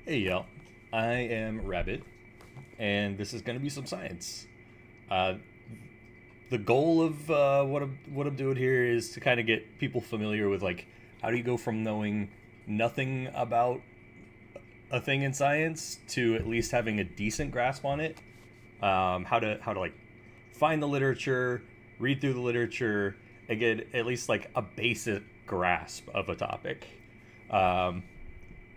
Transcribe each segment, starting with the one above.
Hey y'all, I am Rabbit, and this is going to be some science. Uh, the goal of what I'm doing here is to kind of get people familiar with like how do you go from knowing nothing about a thing in science to at least having a decent grasp on it. How to like find the literature, read through the literature, and get at least like a basic grasp of a topic. Um,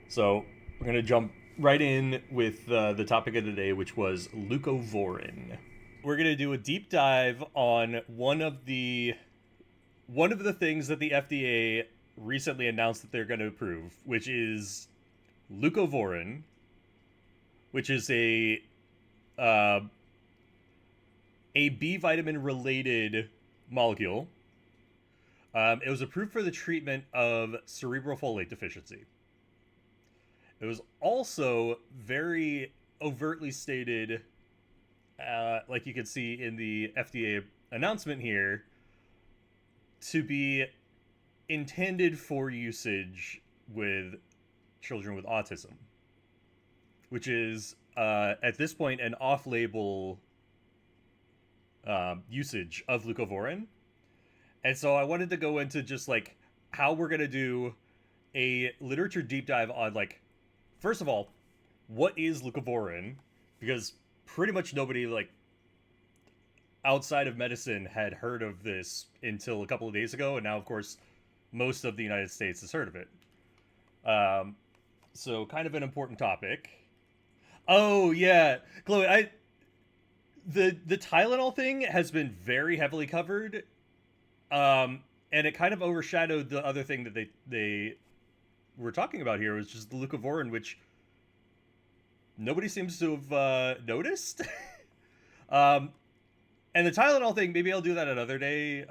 So we're gonna jump right in with the topic of the day, which was leucovorin. We're gonna do a deep dive on one of the things that the FDA recently announced that they're going to approve, which is leucovorin, which is uh, a B vitamin related molecule. It was approved for the treatment of cerebral folate deficiency. It was also very overtly stated, like you can see in the FDA announcement here, to be intended for usage with children with autism, which is at this point an off-label usage of leucovorin. And so I wanted to go into just like how we're gonna do a literature deep dive on like, first of all, what is leucovorin? Because pretty much nobody like outside of medicine had heard of this until a couple of days ago, and now of course most of the United States has heard of it. Um, so kind of an important topic. Oh yeah, Chloe, the Tylenol thing has been very heavily covered, and it kind of overshadowed the other thing that they were talking about here, was just the leucovorin, which nobody seems to have noticed. um, and the Tylenol thing, maybe I'll do that another day,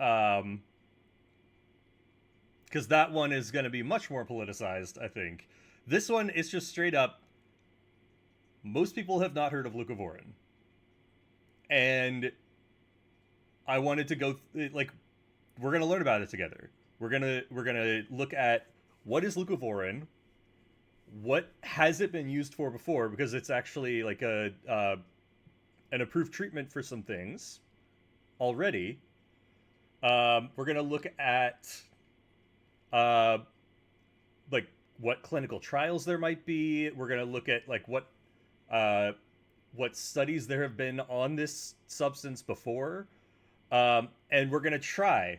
because that one is going to be much more politicized, I think. This one is just straight up. Most people have not heard of leucovorin, and I wanted to go like we're gonna learn about it together. We're gonna look at what is leucovorin, what has it been used for before, because it's actually like a an approved treatment for some things already. We're gonna look at uh, like what clinical trials there might be. We're gonna look at like uh, what studies there have been on this substance before, and we're gonna try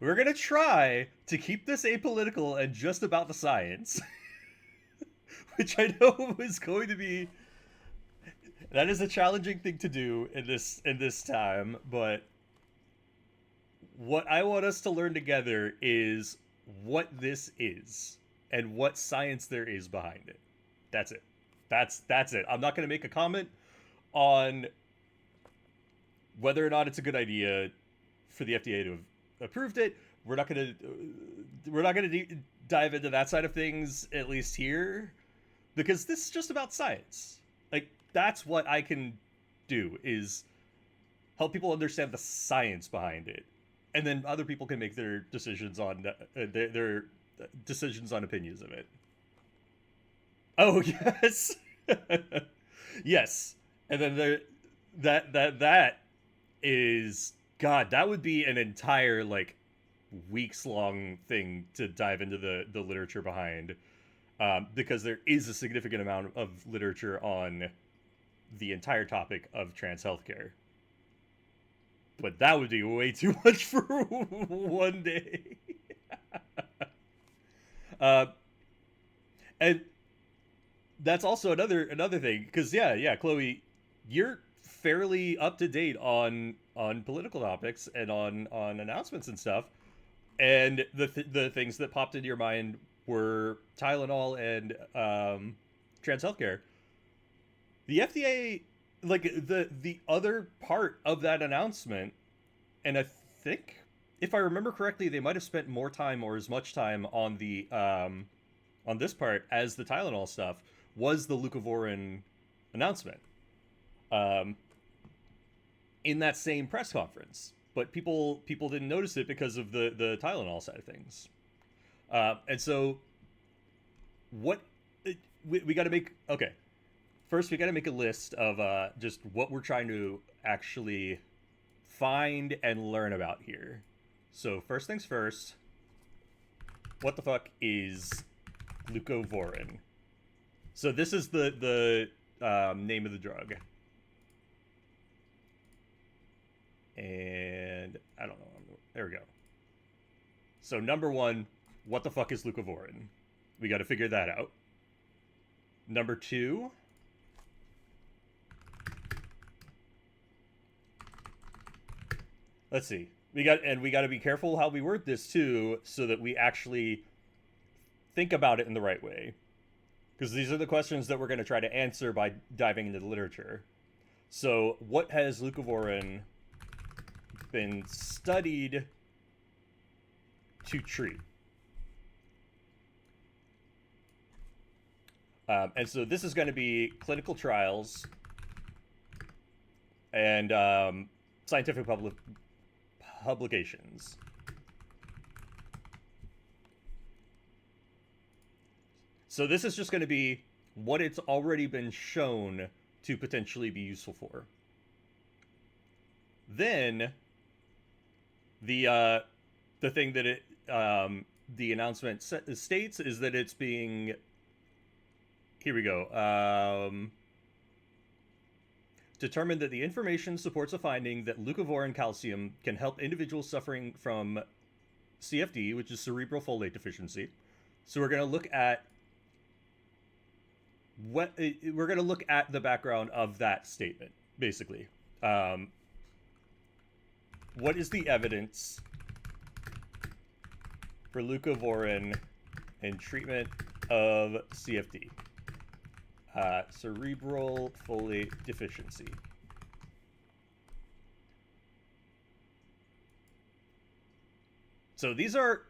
to keep this apolitical and just about the science, which I know is going to be that is a challenging thing to do in this time. But what I want us to learn together is what this is and what science there is behind it. That's it. That's it. I'm not going to make a comment on whether or not it's a good idea for the FDA to have approved it. We're not going to dive into that side of things, at least here, because this is just about science. Like, that's what I can do, is help people understand the science behind it, and then other people can make their decisions on their decisions on opinions of it. Oh yes, yes, and then that is, God. That would be an entire like weeks long thing to dive into the literature behind, because there is a significant amount of literature on the entire topic of trans healthcare. But that would be way too much for one day. Uh, and that's also another thing, because yeah, Chloe, you're fairly up to date on political topics and on announcements and stuff. And the things that popped into your mind were Tylenol and trans healthcare. The FDA, like the other part of that announcement, and I think if I remember correctly, they might have spent more time or as much time on this part as the Tylenol stuff, was the leucovorin announcement. Um, in that same press conference, but people didn't notice it because of the Tylenol side of things. And so, what we got to make okay. First, we got to make a list of just what we're trying to actually find and learn about here. So first things first, what the fuck is leucovorin? So this is the name of the drug, and I don't know. There we go. So number one, what the fuck is leucovorin? We got to figure that out. Number two, let's see. We got to be careful how we word this too, so that we actually think about it in the right way. Because these are the questions that we're going to try to answer by diving into the literature. So, what has leucovorin been studied to treat? And so this is going to be clinical trials and scientific publications. So this is just going to be what it's already been shown to potentially be useful for. Then the thing that it the announcement states is that it's being, here we go, determined that the information supports a finding that leucovorin calcium can help individuals suffering from CFD, which is cerebral folate deficiency. So we're going to look at the background of that statement, basically. What is the evidence for leucovorin in treatment of CFD? Cerebral folate deficiency. So these are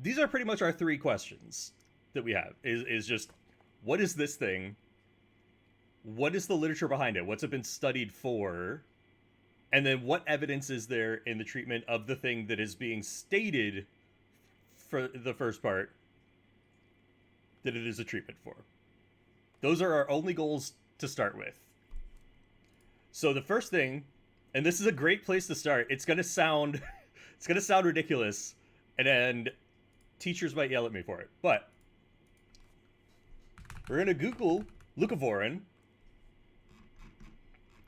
pretty much our three questions that we have. Is just, what is this thing? What is the literature behind it? What's it been studied for? And then what evidence is there in the treatment of the thing that is being stated for the first part that it is a treatment for? Those are our only goals to start with. So the first thing, and this is a great place to start, it's gonna sound ridiculous, and teachers might yell at me for it, but we're gonna Google leucovorin,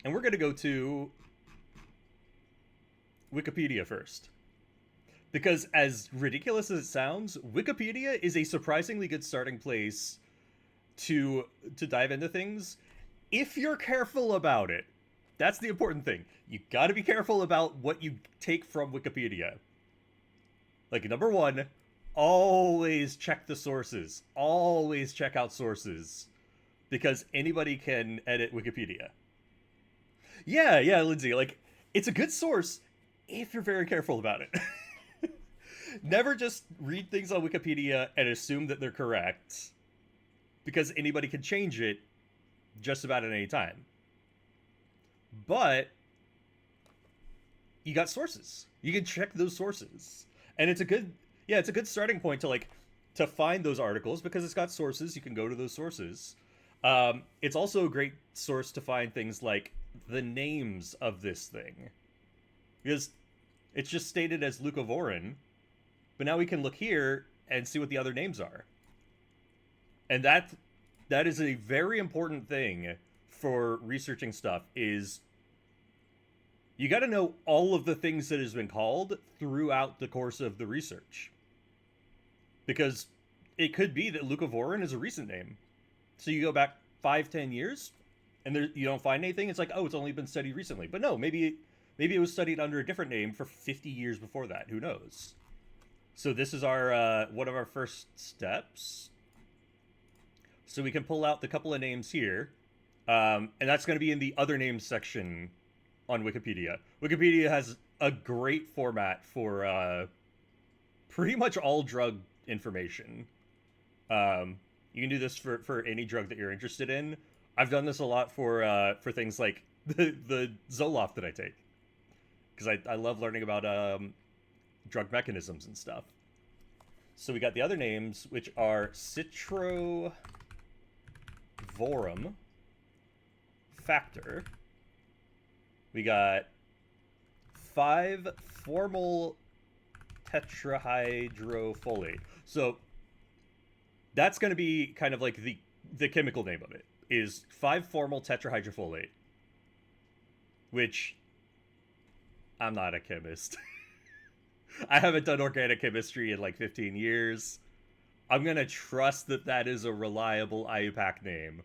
and we're gonna go to Wikipedia first. Because as ridiculous as it sounds, Wikipedia is a surprisingly good starting place to dive into things if you're careful about it. That's the important thing. You got to be careful about what you take from Wikipedia. Like, number one, always check the sources. Always check out sources, because anybody can edit Wikipedia. Yeah, Lindsay, like, it's a good source if you're very careful about it. Never just read things on Wikipedia and assume that they're correct, because anybody can change it just about at any time. But you got sources. You can check those sources. And it's a good starting point to find those articles, because it's got sources. You can go to those sources. It's also a great source to find things like the names of this thing, because it's just stated as leucovorin, but now we can look here and see what the other names are. And that is a very important thing for researching stuff, is you got to know all of the things that has been called throughout the course of the research. Because it could be that leucovorin is a recent name. So you go back 5-10 years and you don't find anything. It's like, oh, it's only been studied recently. But no, maybe it was studied under a different name for 50 years before that. Who knows? So this is our one of our first steps. So we can pull out the couple of names here. And that's going to be in the other names section on Wikipedia. Wikipedia has a great format for pretty much all drug information. You can do this for any drug that you're interested in. I've done this a lot for things like the Zoloft that I take, because I love learning about drug mechanisms and stuff. So we got the other names, which are citrofloxacin. leucovorin factor. We got 5 formal tetrahydrofolate. So that's going to be kind of like the chemical name of it is 5 formal tetrahydrofolate, which I'm not a chemist. I haven't done organic chemistry in like 15 years. I'm going to trust that that is a reliable IUPAC name.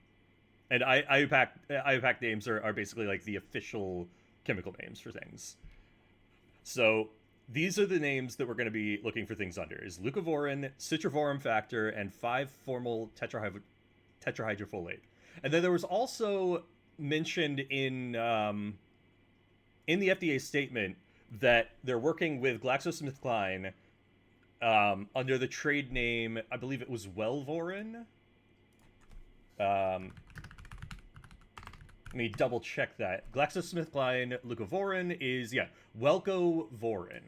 And IUPAC names are basically like the official chemical names for things. So these are the names that we're going to be looking for things under: is leucovorin, citrovorin factor, and 5 formal tetrahydrofolate. And then there was also mentioned in the FDA statement that they're working with GlaxoSmithKline under the trade name, I believe it was Welvorin. Let me double check that. GlaxoSmithKline leucovorin is, yeah, Welcovorin.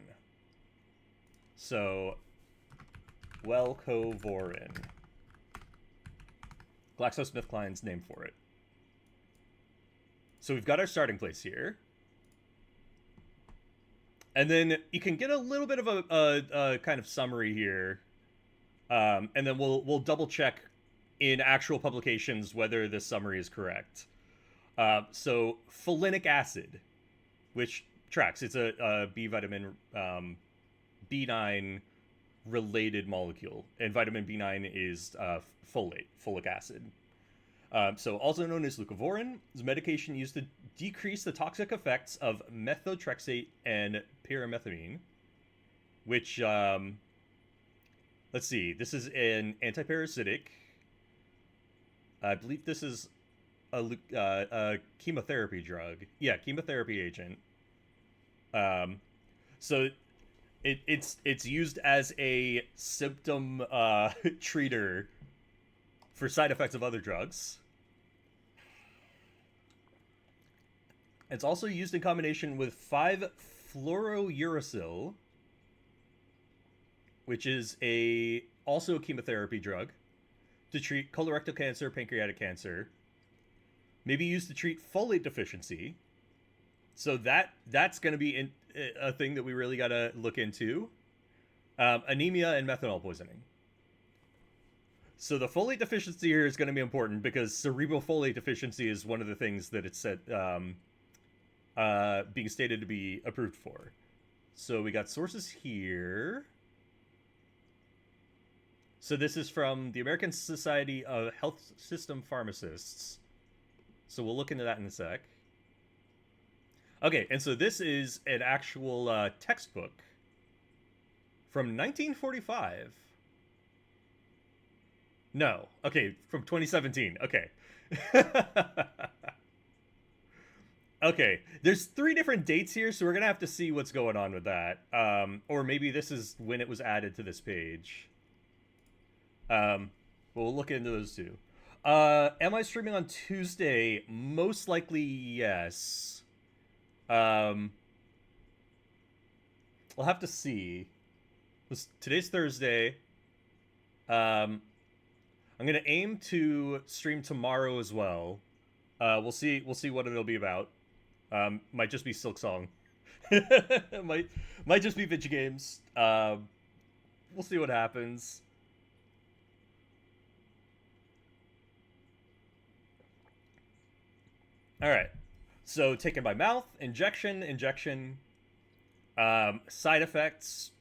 So, Welcovorin. GlaxoSmithKline's name for it. So we've got our starting place here. And then you can get a little bit of a kind of summary here. And then we'll double check in actual publications whether this summary is correct. So folinic acid, which tracks. It's a B vitamin B9 related molecule, and vitamin B9 is folic acid. So also known as leucovorin, is a medication used to decrease the toxic effects of methotrexate and pyrimethamine, which, let's see, this is an antiparasitic. I believe this is a chemotherapy drug. Yeah, chemotherapy agent. So it's used as a symptom treater for side effects of other drugs. It's also used in combination with 5-fluorouracil, which is also a chemotherapy drug to treat colorectal cancer, pancreatic cancer. Maybe used to treat folate deficiency. So that's going to be a thing that we really got to look into. Anemia and methanol poisoning. So the folate deficiency here is going to be important because cerebral folate deficiency is one of the things that it's said being stated to be approved for. So we got sources here. So this is from the American Society of Health System Pharmacists. So we'll look into that in a sec. Okay, and so this is an actual textbook from 1945. No. Okay, from 2017. Okay. Okay, there's 3 different dates here, so we're going to have to see what's going on with that. Or maybe this is when it was added to this page. But we'll look into those too. Am I streaming on Tuesday? Most likely, yes. We'll have to see. Today's Thursday. I'm gonna aim to stream tomorrow as well. We'll see what it'll be about. Might just be Silksong. might just be video games. We'll see what happens. All right. So taken by mouth, injection. Side effects,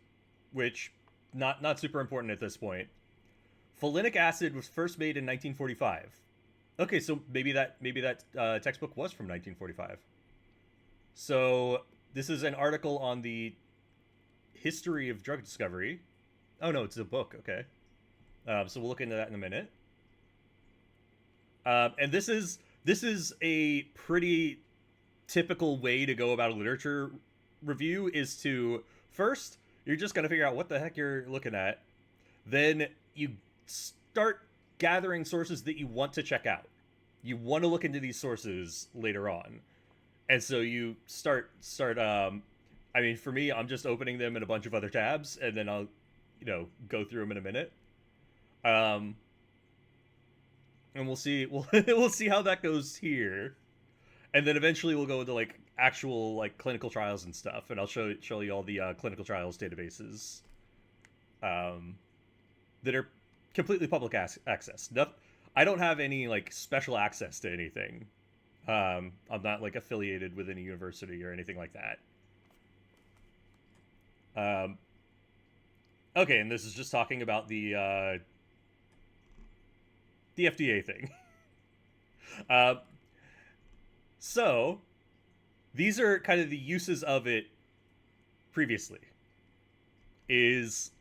which not super important at this point. Folinic acid was first made in 1945. Okay, so maybe that textbook was from 1945. So this is an article on the history of drug discovery. Oh no, it's a book. Okay, so we'll look into that in a minute. And this is a pretty typical way to go about a literature review. Is to first you're just gonna figure out what the heck you're looking at, then you start gathering sources that you want to check out. You want to look into these sources later on. And so you start I mean, for me, I'm just opening them in a bunch of other tabs, and then I'll, go through them in a minute. And and we'll see. We'll see how that goes here, and then eventually we'll go into like actual like clinical trials and stuff, and I'll show you all the clinical trials databases um, that are completely public access. No, I don't have any like special access to anything. I'm not like affiliated with any university or anything like that. Um, okay, and this is just talking about the FDA thing. uh, so these are kind of the uses of it previously. Is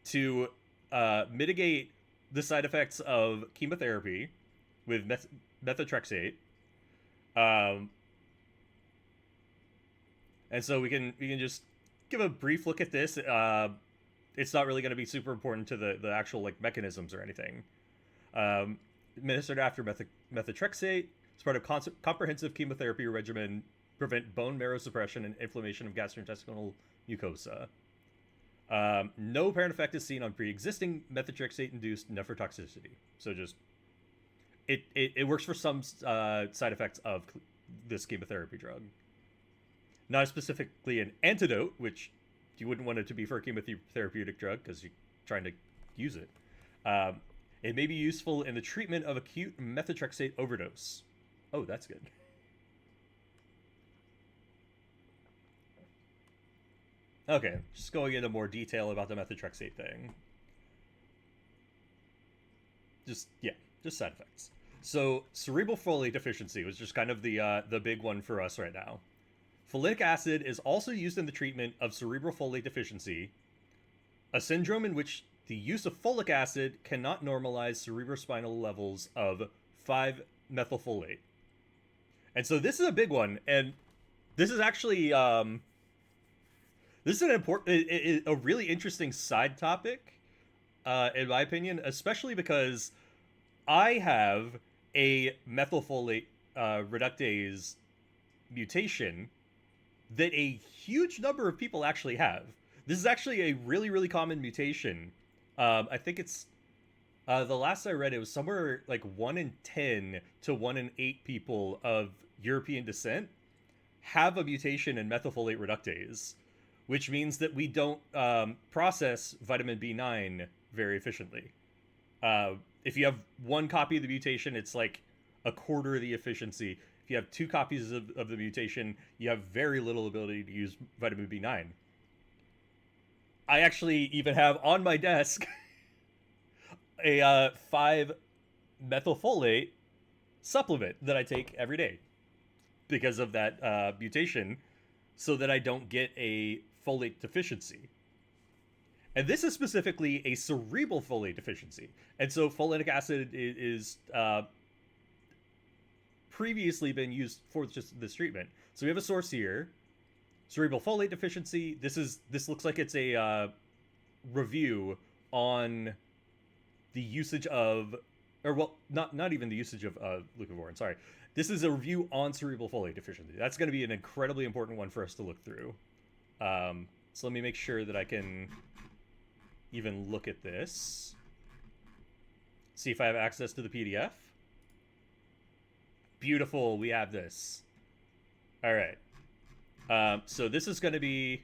to mitigate the side effects of chemotherapy with methotrexate. Um, and so we can just give a brief look at this. It's not really going to be super important to the actual like mechanisms or anything. Um, Administered after methotrexate as part of comprehensive chemotherapy regimen, prevent bone marrow suppression and inflammation of gastrointestinal mucosa. No apparent effect is seen on pre-existing methotrexate-induced nephrotoxicity. So just it works for some side effects of this chemotherapy drug. Not specifically an antidote, which you wouldn't want it to be for a chemotherapeutic drug because you're trying to use it. Um, it may be useful in the treatment of acute methotrexate overdose. Oh, that's good. Okay, just going into more detail about the methotrexate thing. Just side effects. So cerebral folate deficiency was just kind of the big one for us right now. Folinic acid is also used in the treatment of cerebral folate deficiency, a syndrome in which the use of folic acid cannot normalize cerebrospinal levels of 5-methylfolate. And so this is a big one, and this is actually this is an important, a really interesting side topic, in my opinion, especially because I have a methylfolate reductase mutation that a huge number of people actually have. This is actually a really, really common mutation. I think it's the last I read, it was somewhere like 1 in 10 to 1 in 8 people of European descent have a mutation in methylfolate reductase, which means that we don't process vitamin B9 very efficiently. If you have one copy of the mutation, it's like a quarter of the efficiency. If you have two copies of the mutation, you have very little ability to use vitamin B9. I actually even have on my desk a 5-methylfolate supplement that I take every day because of that mutation, so that I don't get a folate deficiency. And this is specifically a cerebral folate deficiency. And so folinic acid is previously been used for just this treatment. So we have a source here, cerebral folate deficiency. This looks like it's a review on the usage of, or well, not even the usage of leucovorin. Sorry, this is a review on cerebral folate deficiency. That's going to be an incredibly important one for us to look through. So let me make sure that I can even look at this. See if I have access to the PDF. Beautiful, we have this. All right. So this is going to be,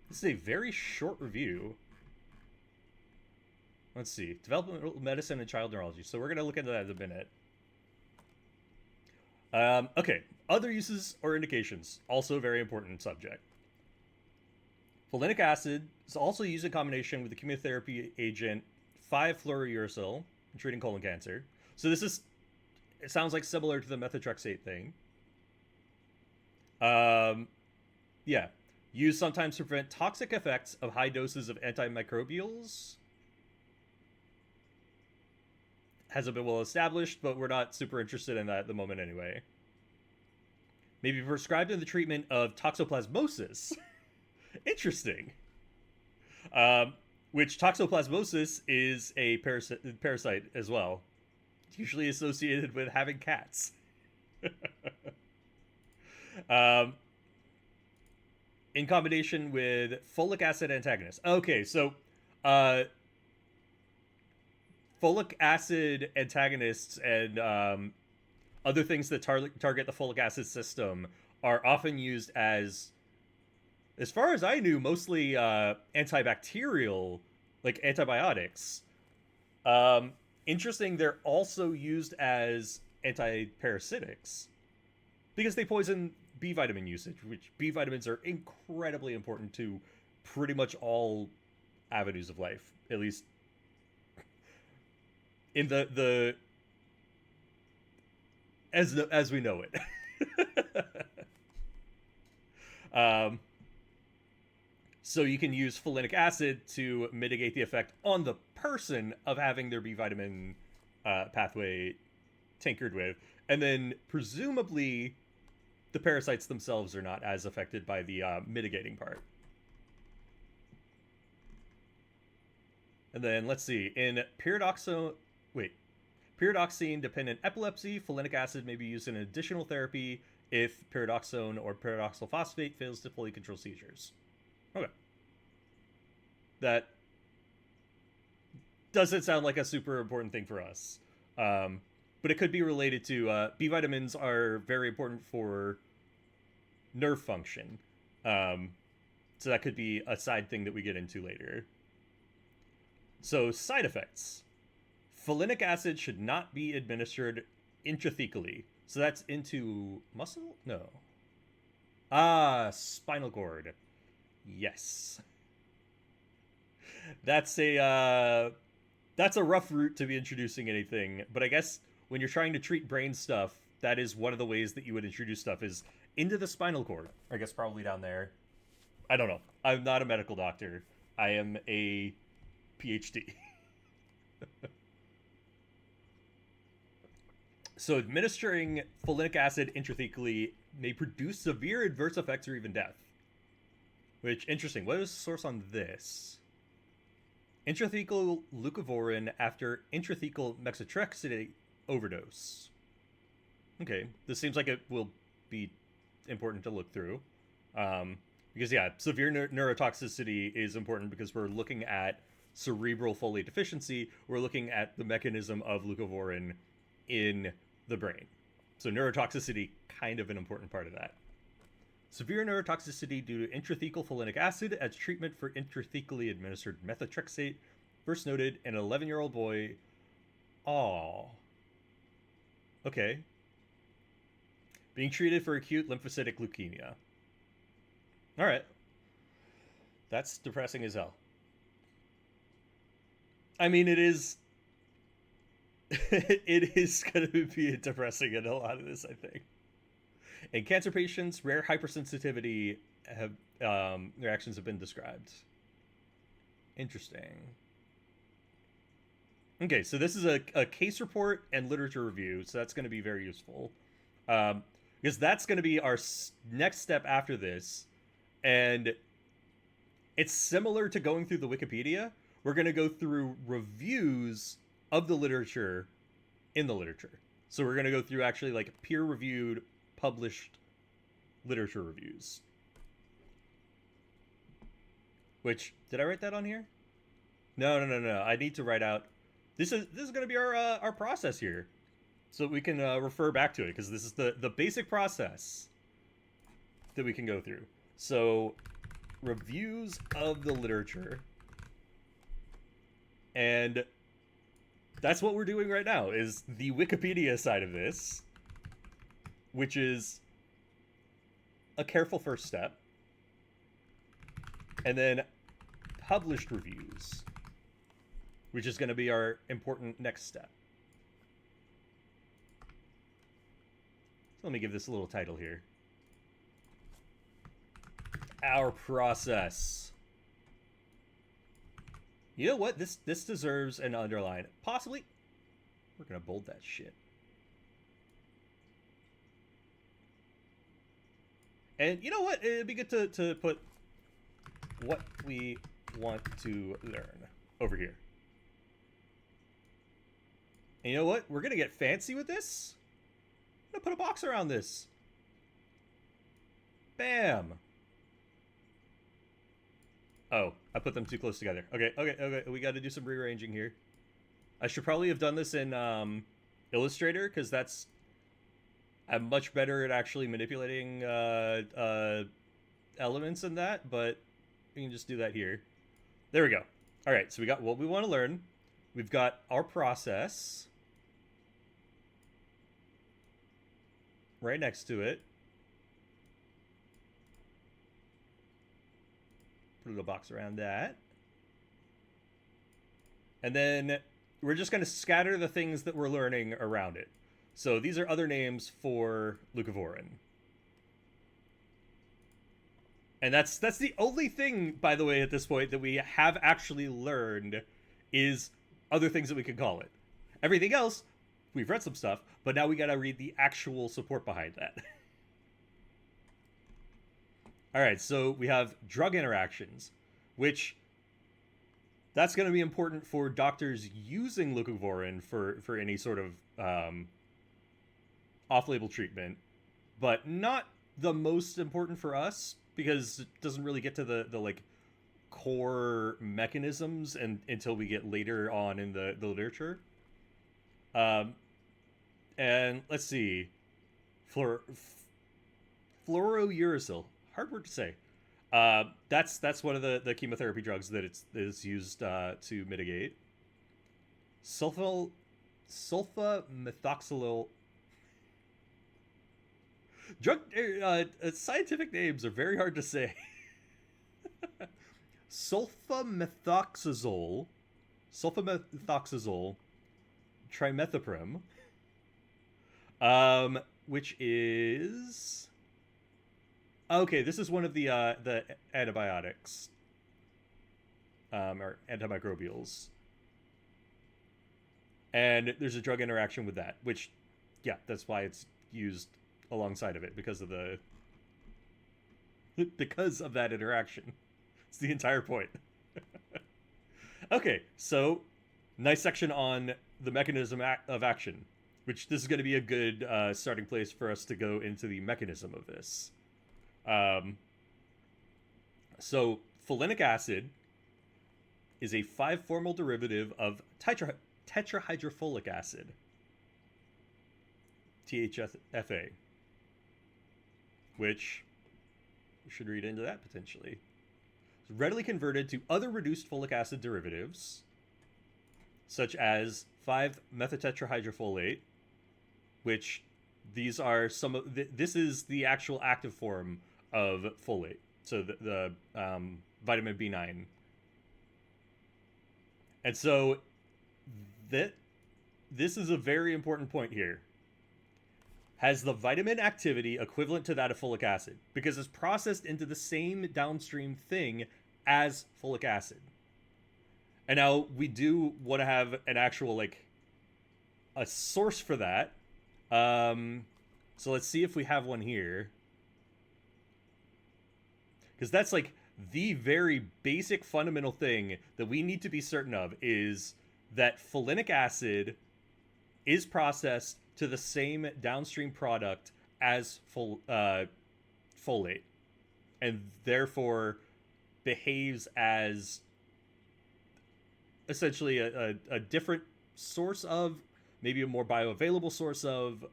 this is a very short review. Let's see, developmental medicine and child neurology. So we're going to look into that in a minute. Okay, other uses or indications, also a very important subject. Folinic acid is also used in combination with the chemotherapy agent 5-fluorouracil in treating colon cancer. So this is, it sounds like similar to the methotrexate thing. Yeah, used sometimes to prevent toxic effects of high doses of antimicrobials. Hasn't been well established, but we're not super interested in that at the moment anyway. May be prescribed in the treatment of toxoplasmosis. Interesting. Which toxoplasmosis is a parasite as well, usually associated with having cats. In combination with folic acid antagonists. Okay, so folic acid antagonists and other things that target the folic acid system are often used as far as I knew, mostly antibacterial, like antibiotics. Um, Interesting, they're also used as antiparasitics because they poison B vitamin usage, which B vitamins are incredibly important to pretty much all avenues of life, at least in the as we know it. um, so you can use folinic acid to mitigate the effect on the person of having their B vitamin pathway tinkered with, and then presumably the parasites themselves are not as affected by the mitigating part. And then let's see, in pyridoxine dependent epilepsy, folinic acid may be used in additional therapy if pyridoxine or pyridoxal phosphate fails to fully control seizures. Okay. That doesn't sound like a super important thing for us. But it could be related to B vitamins are very important for nerve function. So that could be a side thing that we get into later. So, side effects. Folinic acid should not be administered intrathecally. So that's into muscle? No. Spinal cord. Yes. That's a rough route to be introducing anything, but I guess when you're trying to treat brain stuff, that is one of the ways that you would introduce stuff is into the spinal cord. I guess probably down there. I don't know. I'm not a medical doctor. I am a PhD. So administering folinic acid intrathecally may produce severe adverse effects or even death. Which, interesting. What is the source on this? Intrathecal leucovorin after intrathecal methotrexate overdose. Okay, this seems like it will be important to look through. Because, yeah, severe neurotoxicity is important because we're looking at cerebral folate deficiency. We're looking at the mechanism of leucovorin in the brain. So neurotoxicity, kind of an important part of that. Severe neurotoxicity due to intrathecal folinic acid as treatment for intrathecally administered methotrexate, first noted in an 11-year-old boy. Aww. Okay. Being treated for acute lymphocytic leukemia. Alright. That's depressing as hell. I mean, it is... it is going to be depressing in a lot of this, I think. In cancer patients, rare hypersensitivity reactions have been described. Interesting. Okay, so this is a case report and literature review, so that's going to be very useful. Because that's going to be our next step after this. And it's similar to going through the Wikipedia. We're going to go through reviews of the literature in the literature. So we're going to go through actually like peer-reviewed, published literature reviews. Which, did I write that on here? No. I need to write out. This is going to be our process here, so we can refer back to it because this is the basic process that we can go through. So, reviews of the literature, and that's what we're doing right now. Is the Wikipedia side of this, which is a careful first step, and then published reviews, which is going to be our important next step. So let me give this a little title here. Our process. You know what? This deserves an underline. Possibly. We're going to bold that shit. And you know what? It'd be good to put what we want to learn over here. And you know what? We're going to get fancy with this. I'm going to put a box around this. Bam. Oh, I put them too close together. Okay. We got to do some rearranging here. I should probably have done this in Illustrator because I'm much better at actually manipulating elements in that, but we can just do that here. There we go. All right, so we got what we want to learn. We've got our process right next to it. Put a little box around that. And then we're just going to scatter the things that we're learning around it. So these are other names for leucovorin. And that's the only thing, by the way, at this point that we have actually learned is other things that we can call it. Everything else, we've read some stuff, but now we got to read the actual support behind that. All right, so we have drug interactions, which that's going to be important for doctors using leucovorin for any sort of off-label treatment, but not the most important for us because it doesn't really get to the like core mechanisms until we get later on in the literature. Um, and let's see, Fluor, fluorouracil, hard word to say. That's one of the chemotherapy drugs that is used to mitigate. Sulfamethoxylyl. Drug scientific names are very hard to say. Sulfamethoxazole, sulfamethoxazole, trimethoprim, which is okay. This is one of the antibiotics, or antimicrobials, and there's a drug interaction with that, which, yeah, that's why it's used alongside of it because of the because of that interaction. It's the entire point. Okay, so nice section on the mechanism of action, which this is going to be a good starting place for us to go into the mechanism of this. Um, so folinic acid is a 5-formyl derivative of tetrahydrofolic acid, THFA, which we should read into that potentially. It's readily converted to other reduced folic acid derivatives, such as 5-methotetrahydrofolate, which these are some of this is the actual active form of folate. So the vitamin B9. And so that this is a very important point here. Has the vitamin activity equivalent to that of folic acid because it's processed into the same downstream thing as folic acid. And now we do want to have an actual like a source for that. So let's see if we have one here. Because that's like the very basic fundamental thing that we need to be certain of is that folinic acid is processed to the same downstream product as folate, and therefore behaves as essentially a different source of, maybe a more bioavailable source of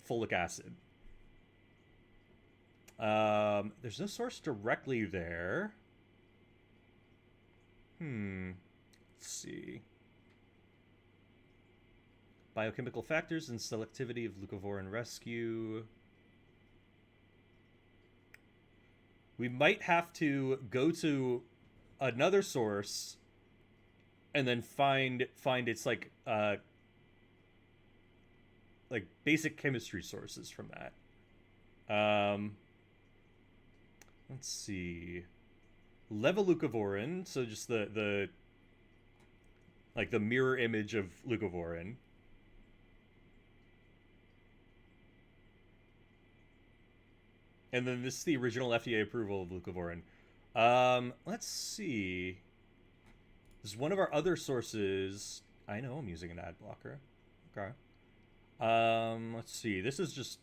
folic acid. There's no source directly there. Let's see. Biochemical factors and selectivity of leucovorin rescue. We might have to go to another source and then find its like basic chemistry sources from that. Let's see. Levoleucovorin, so just the like the mirror image of leucovorin. And then this is the original FDA approval of leucovorin. Let's see. This is one of our other sources. I know I'm using an ad blocker. Okay. Let's see. This is just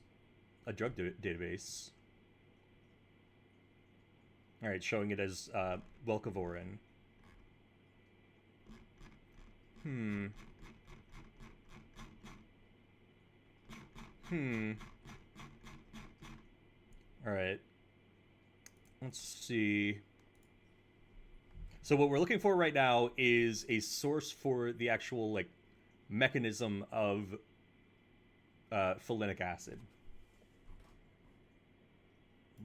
a drug database. All right, showing it as leucovorin. Hmm. Hmm. All right. Let's see. So what we're looking for right now is a source for the actual like mechanism of folinic acid.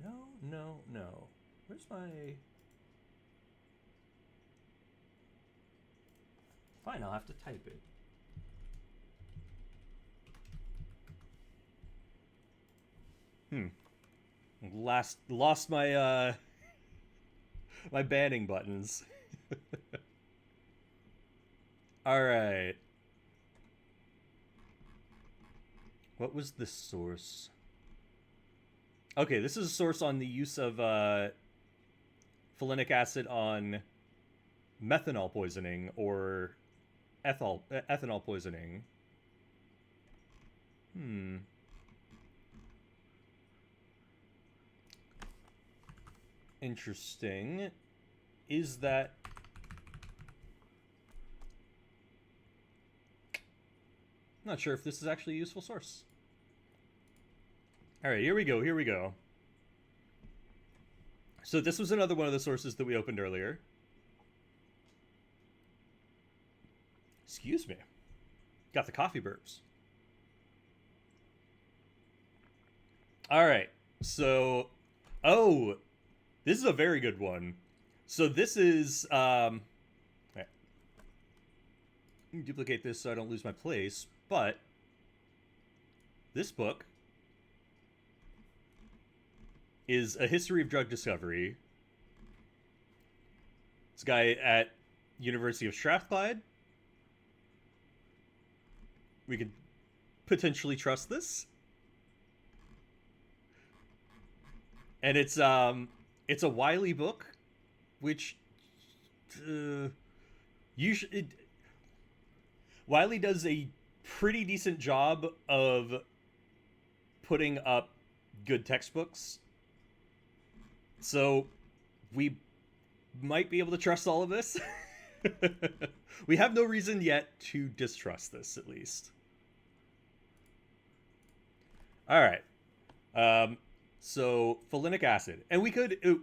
No, no, no. Where's my? Fine, I'll have to type it. Hmm. Lost my my banning buttons. All right. What was the source? Okay, this is a source on the use of folinic acid on methanol poisoning or ethanol poisoning. Hmm. Interesting. Is that not sure if this is actually a useful source. All right, here we go. Here we go. So this was another one of the sources that we opened earlier. Excuse me. Got the coffee burps. All right. So, oh, this is a very good one. So this is right. Duplicate this so I don't lose my place. But this book is A History of Drug Discovery. This guy at University of Strathclyde. We could potentially trust this. And it's a Wiley book, which you should. Wiley does a pretty decent job of putting up good textbooks, so we might be able to trust all of this. We have no reason yet to distrust this, at least. All right. So folinic acid, and we could,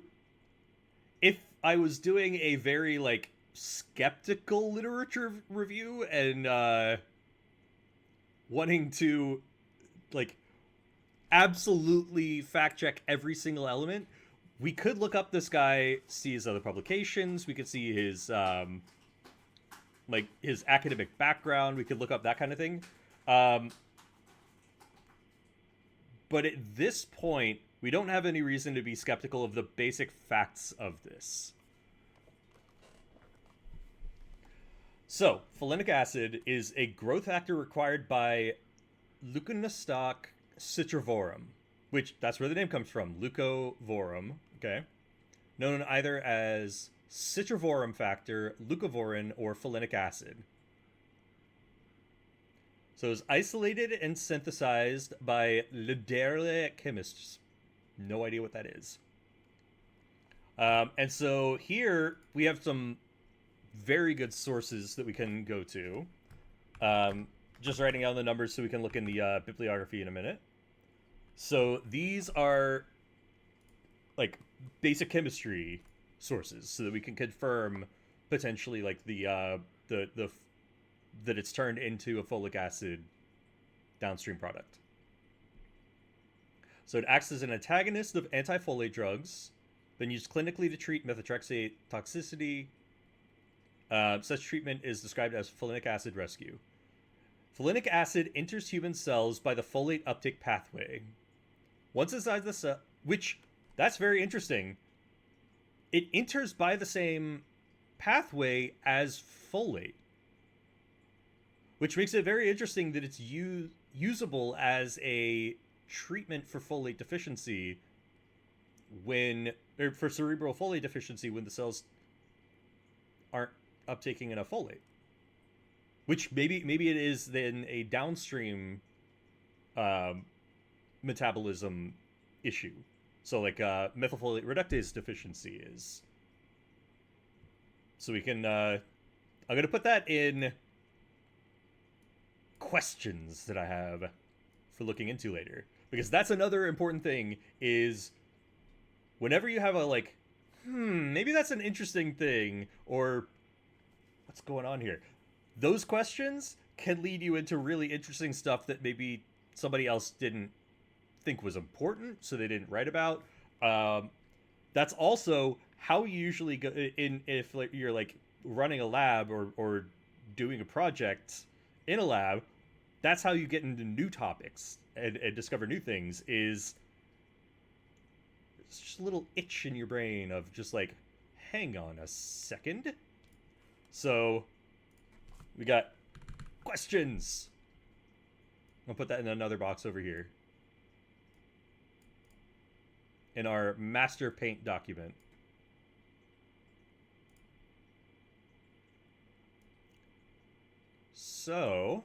if I was doing a very like skeptical literature review and wanting to like absolutely fact check every single element, we could look up this guy, see his other publications, we could see his like his academic background, we could look up that kind of thing. Um, but at this point, we don't have any reason to be skeptical of the basic facts of this. So, folinic acid is a growth factor required by leuconostoc citrivorum, which that's where the name comes from, leucovorin, okay? Known either as citrivorum factor, leucovorin, or folinic acid. So it's isolated and synthesized by Liderle chemists. No idea what that is. And so here we have some very good sources that we can go to. Just writing down the numbers so we can look in the bibliography in a minute. So these are like basic chemistry sources, so that we can confirm potentially like the that it's turned into a folic acid downstream product. So it acts as an antagonist of antifolate drugs, been used clinically to treat methotrexate toxicity. Such treatment is described as folinic acid rescue. Folinic acid enters human cells by the folate uptake pathway. Once inside the cell, which that's very interesting. It enters by the same pathway as folate, which makes it very interesting that it's usable as a treatment for folate deficiency when, or for cerebral folate deficiency when the cells aren't uptaking enough folate. Which maybe it is then a downstream metabolism issue. So like methylfolate reductase deficiency is. So we can. I'm gonna put that in questions that I have for looking into later. Because that's another important thing is whenever you have a like, maybe that's an interesting thing, or what's going on here? Those questions can lead you into really interesting stuff that maybe somebody else didn't think was important, so they didn't write about. Um, that's also how you usually go in if like, you're like running a lab or doing a project in a lab. That's how you get into new topics and discover new things. Is it's just a little itch in your brain of just like, hang on a second. So we got questions. I'll put that in another box over here in our master paint document. So,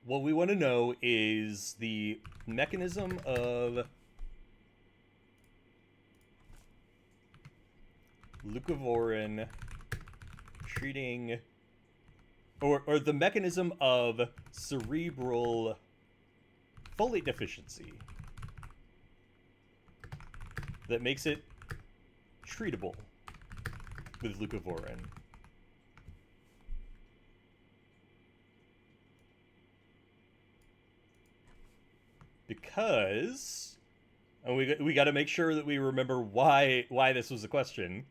what we want to know is the mechanism of leucovorin treating, or the mechanism of cerebral folate deficiency that makes it treatable with leucovorin. Because, and we got to make sure that we remember why this was a question.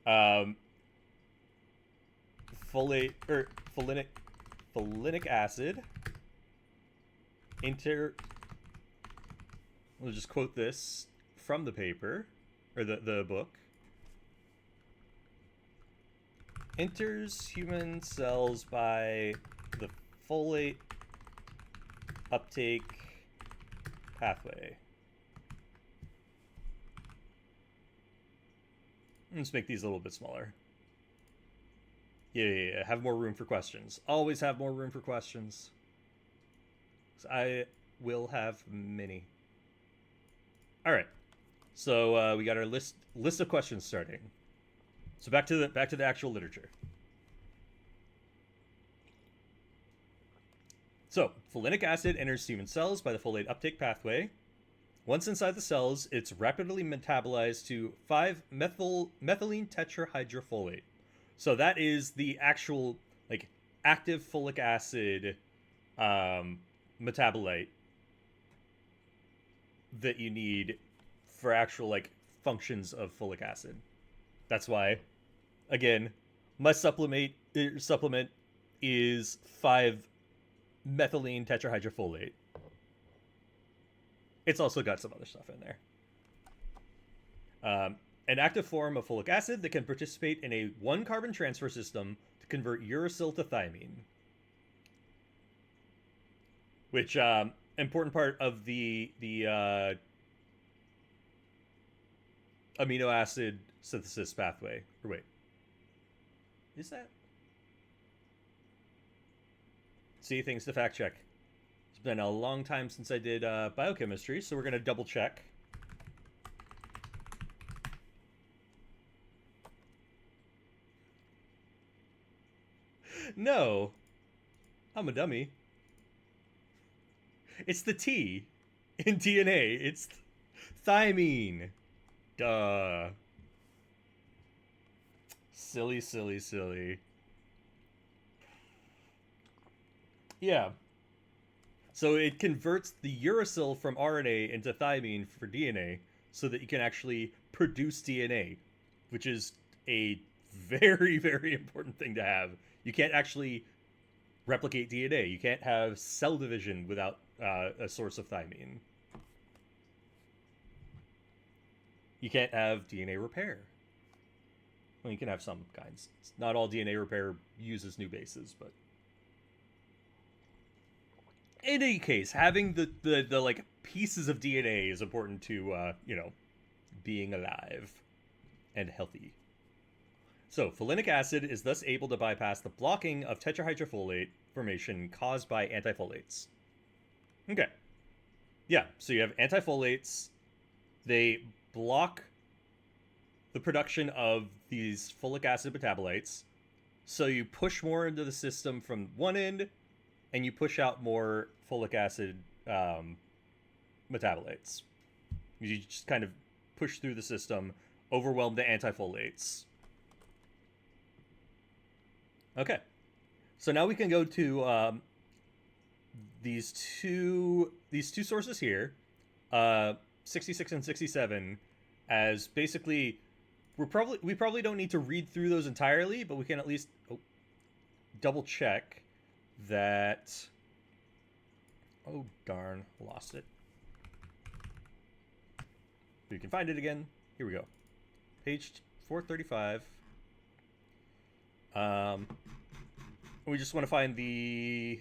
Um, folinic acid we'll just quote this from the paper or the book. Enters human cells by the folate uptake pathway. Let's make these a little bit smaller. Yeah. Have more room for questions. Always have more room for questions. I will have many. All right. So we got our list of questions starting. So back to the actual literature. So folinic acid enters human cells by the folate uptake pathway. Once inside the cells, it's rapidly metabolized to 5-methylene tetrahydrofolate. So that is the actual like active folic acid metabolite that you need for actual like functions of folic acid. That's why, again, my supplement is 5-methylene tetrahydrofolate. It's also got some other stuff in there. An active form of folic acid that can participate in a 1-carbon transfer system to convert uracil to thymine. Which, important part of the amino acid synthesis pathway. Or wait. Is that? See, things to fact check. It's been a long time since I did biochemistry, so we're going to double check. No. I'm a dummy. It's the T in DNA. It's thymine. Duh. Silly. Yeah. So it converts the uracil from RNA into thymine for DNA so that you can actually produce DNA, which is a very, very important thing to have. You can't actually replicate DNA. You can't have cell division without a source of thymine. You can't have DNA repair. Well, you can have some kinds. Not all DNA repair uses new bases, but in any case, having the like pieces of DNA is important to being alive and healthy. So folinic acid is thus able to bypass the blocking of tetrahydrofolate formation caused by antifolates. Okay. Yeah, so you have antifolates. They block the production of these folic acid metabolites. So you push more into the system from one end, and you push out more folic acid metabolites. You just kind of push through the system, overwhelm the antifolates. Okay, so now we can go to these two sources here, 66 and 67, as basically we probably don't need to read through those entirely, but we can at least double check that. Oh darn, lost it. You can find it again. Here we go. Page 435. We just want to find the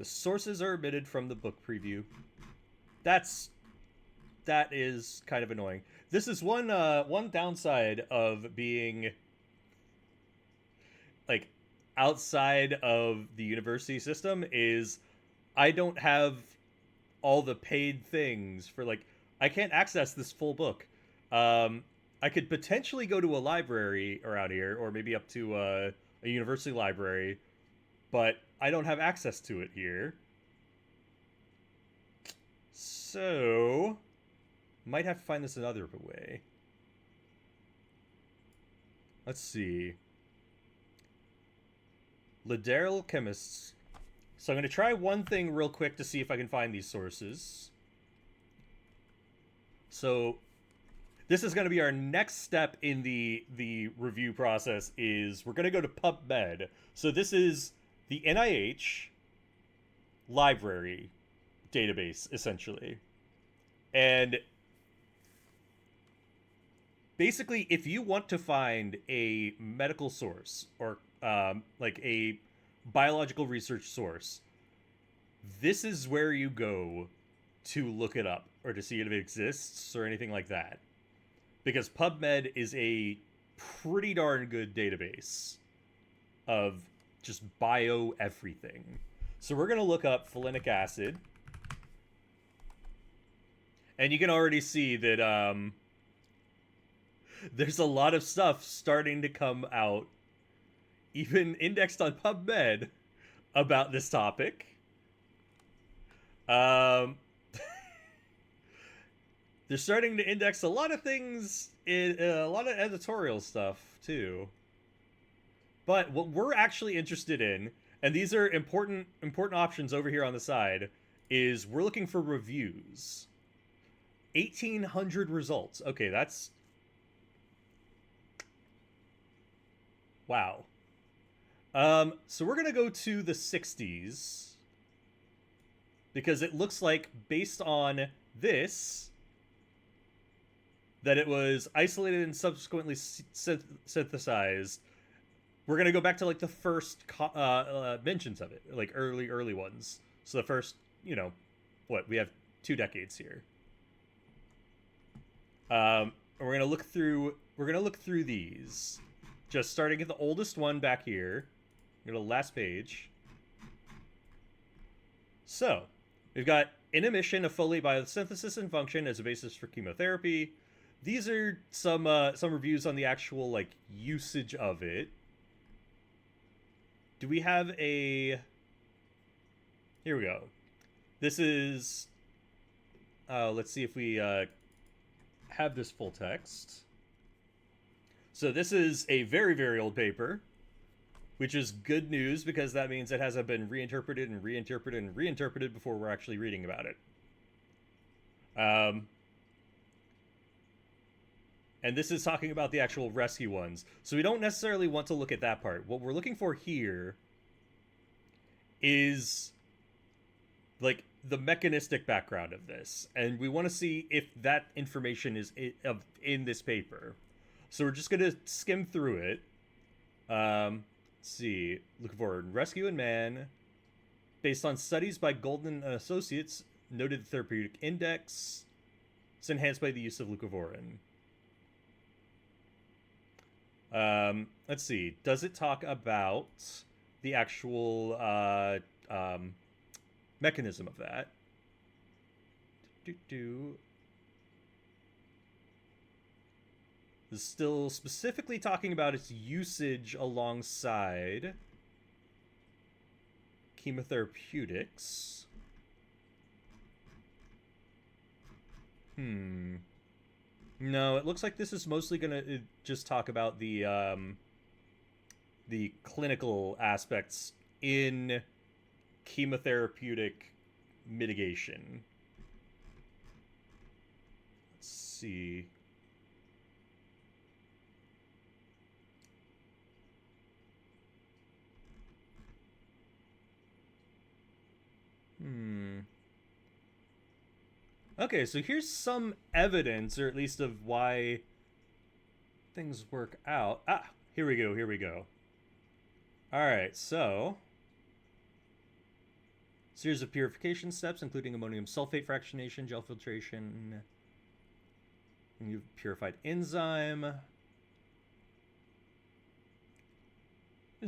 sources are omitted from the book preview. That is kind of annoying. This is one downside of being like outside of the university system is I don't have all the paid things for, like, I can't access this full book. I could potentially go to a library around here, or maybe up to a university library, but I don't have access to it here. So, might have to find this another way. Let's see. Lateral chemists. So I'm going to try one thing real quick to see if I can find these sources. So this is going to be our next step in the review process. Is we're going to go to PubMed. So this is the NIH library database, essentially. And basically, if you want to find a medical source or like a biological research source, this is where you go to look it up or to see if it exists or anything like that. Because PubMed is a pretty darn good database of just bio everything. So we're going to look up folinic acid. And you can already see that there's a lot of stuff starting to come out, even indexed on PubMed, about this topic. They're starting to index a lot of things, in a lot of editorial stuff, too. But what we're actually interested in, and these are important options over here on the side, is we're looking for reviews. 1,800 results. Okay, that's... wow. So we're going to go to the 60s. Because it looks like, based on this, that it was isolated and subsequently synthesized. We're going to go back to, like, the first mentions of it. Like, early ones. So the first, what? We have 2 decades here. We're going to look through these. Just starting at the oldest one back here. Go to the last page. So, we've got inhibition of folate biosynthesis and function as a basis for chemotherapy. These are some reviews on the actual, like, usage of it. Do we have a... Here we go. This is... let's see if we have this full text. So this is a very, very old paper, which is good news because that means it hasn't been reinterpreted and reinterpreted and reinterpreted before we're actually reading about it. And this is talking about the actual rescue ones. So we don't necessarily want to look at that part. What we're looking for here is, like, the mechanistic background of this. And we want to see if that information is in this paper. So we're just going to skim through it. Let's see. Leucovorin rescue in man. Based on studies by Golden and Associates, noted therapeutic index. It's enhanced by the use of leucovorin. Let's see. Does it talk about the actual mechanism of that? This is still specifically talking about its usage alongside chemotherapeutics. No, it looks like this is mostly going to just talk about the clinical aspects in chemotherapeutic mitigation. Let's see. Okay, so here's some evidence, or at least of why things work out. Ah, here we go, here we go. All right, so series of purification steps, including ammonium sulfate fractionation, gel filtration, and you've purified enzyme.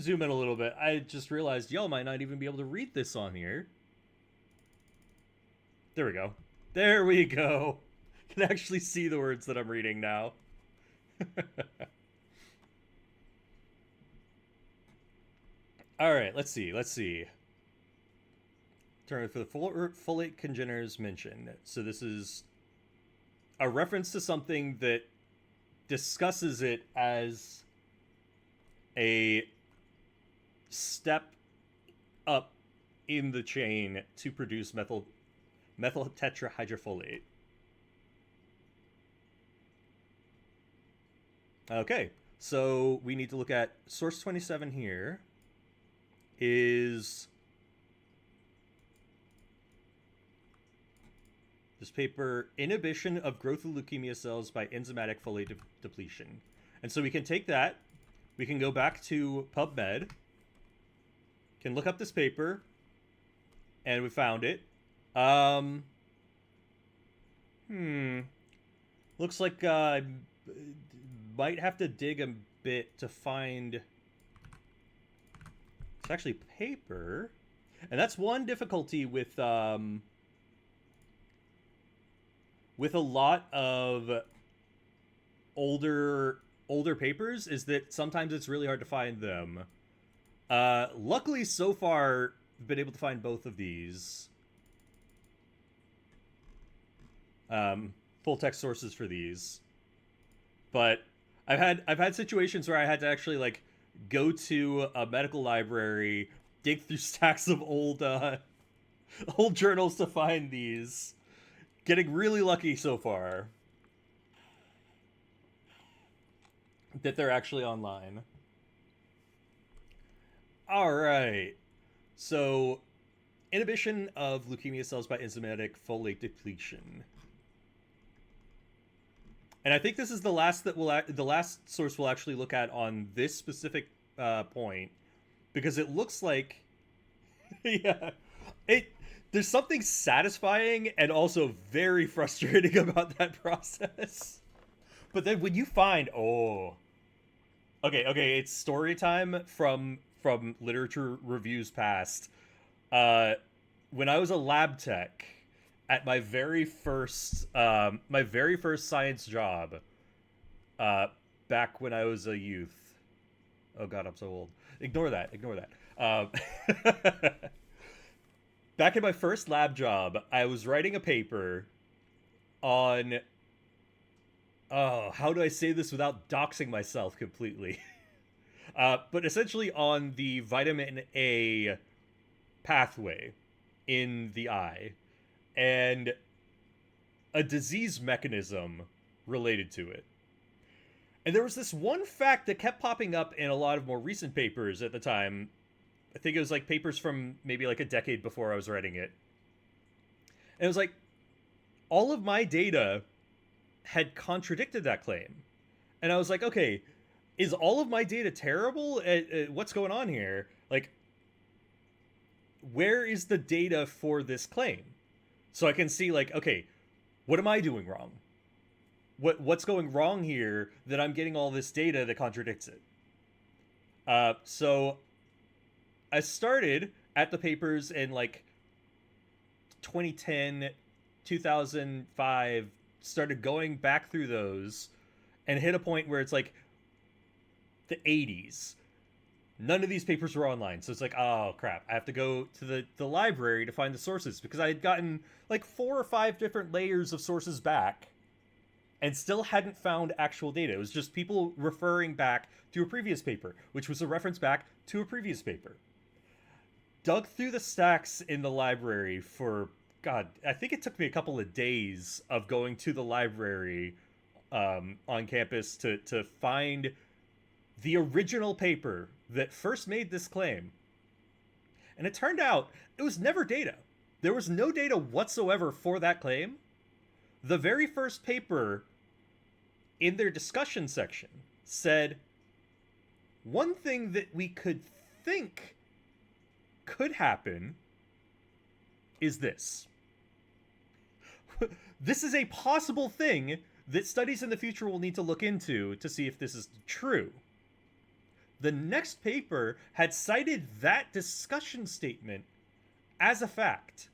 Zoom in a little bit. I just realized y'all might not even be able to read this on here. There we go. There we go. Can actually see the words that I'm reading now. All right, let's see. Let's see. Turn for the folate congeners mentioned. So this is a reference to something that discusses it as a step up in the chain to produce methyl tetrahydrofolate. Okay, so we need to look at source 27 here. Is this paper inhibition of growth of leukemia cells by enzymatic folate depletion? And so we can take that, we can go back to PubMed, can look up this paper, and we found it. Looks like I might have to dig a bit to find. It's actually paper, and that's one difficulty with a lot of older papers, is that sometimes it's really hard to find them. Luckily, so far, I've been able to find both of these. Full text sources for these, but I've had situations where I had to actually like go to a medical library, dig through stacks of old journals to find these. Getting really lucky so far that they're actually online. All right. So, inhibition of leukemia cells by enzymatic folate depletion. And I think this is the last source we'll actually look at on this specific point, because it looks like, yeah, there's something satisfying and also very frustrating about that process. But then when you find, okay, it's story time from literature reviews past. When I was a lab tech at my very first science job, back when I was a youth. Oh God, I'm so old. Ignore that. Back in my first lab job, I was writing a paper on. Oh, how do I say this without doxing myself completely? But essentially on the vitamin A pathway in the eye and a disease mechanism related to it. And there was this one fact that kept popping up in a lot of more recent papers at the time. I think it was like papers from maybe like a decade before I was writing it. And it was like, all of my data had contradicted that claim. And I was like, okay, is all of my data terrible? What's going on here? Like, where is the data for this claim? So I can see, like, okay, what am I doing wrong? What's going wrong here that I'm getting all this data that contradicts it? So I started at the papers in like 2010, 2005, started going back through those and hit a point where it's like the 80s. None of these papers were online, so it's like, oh crap, I have to go to the library to find the sources because I had gotten like 4 or 5 different layers of sources back and still hadn't found actual data. It was just people referring back to a previous paper, which was a reference back to a previous paper. Dug through the stacks in the library for, God, I think it took me a couple of days of going to the library on campus to find the original paper that first made this claim. And it turned out it was never data. There was no data whatsoever for that claim. The very first paper in their discussion section said one thing that we could think could happen is this. This is a possible thing that studies in the future will need to look into to see if this is true. The next paper had cited that discussion statement as a fact.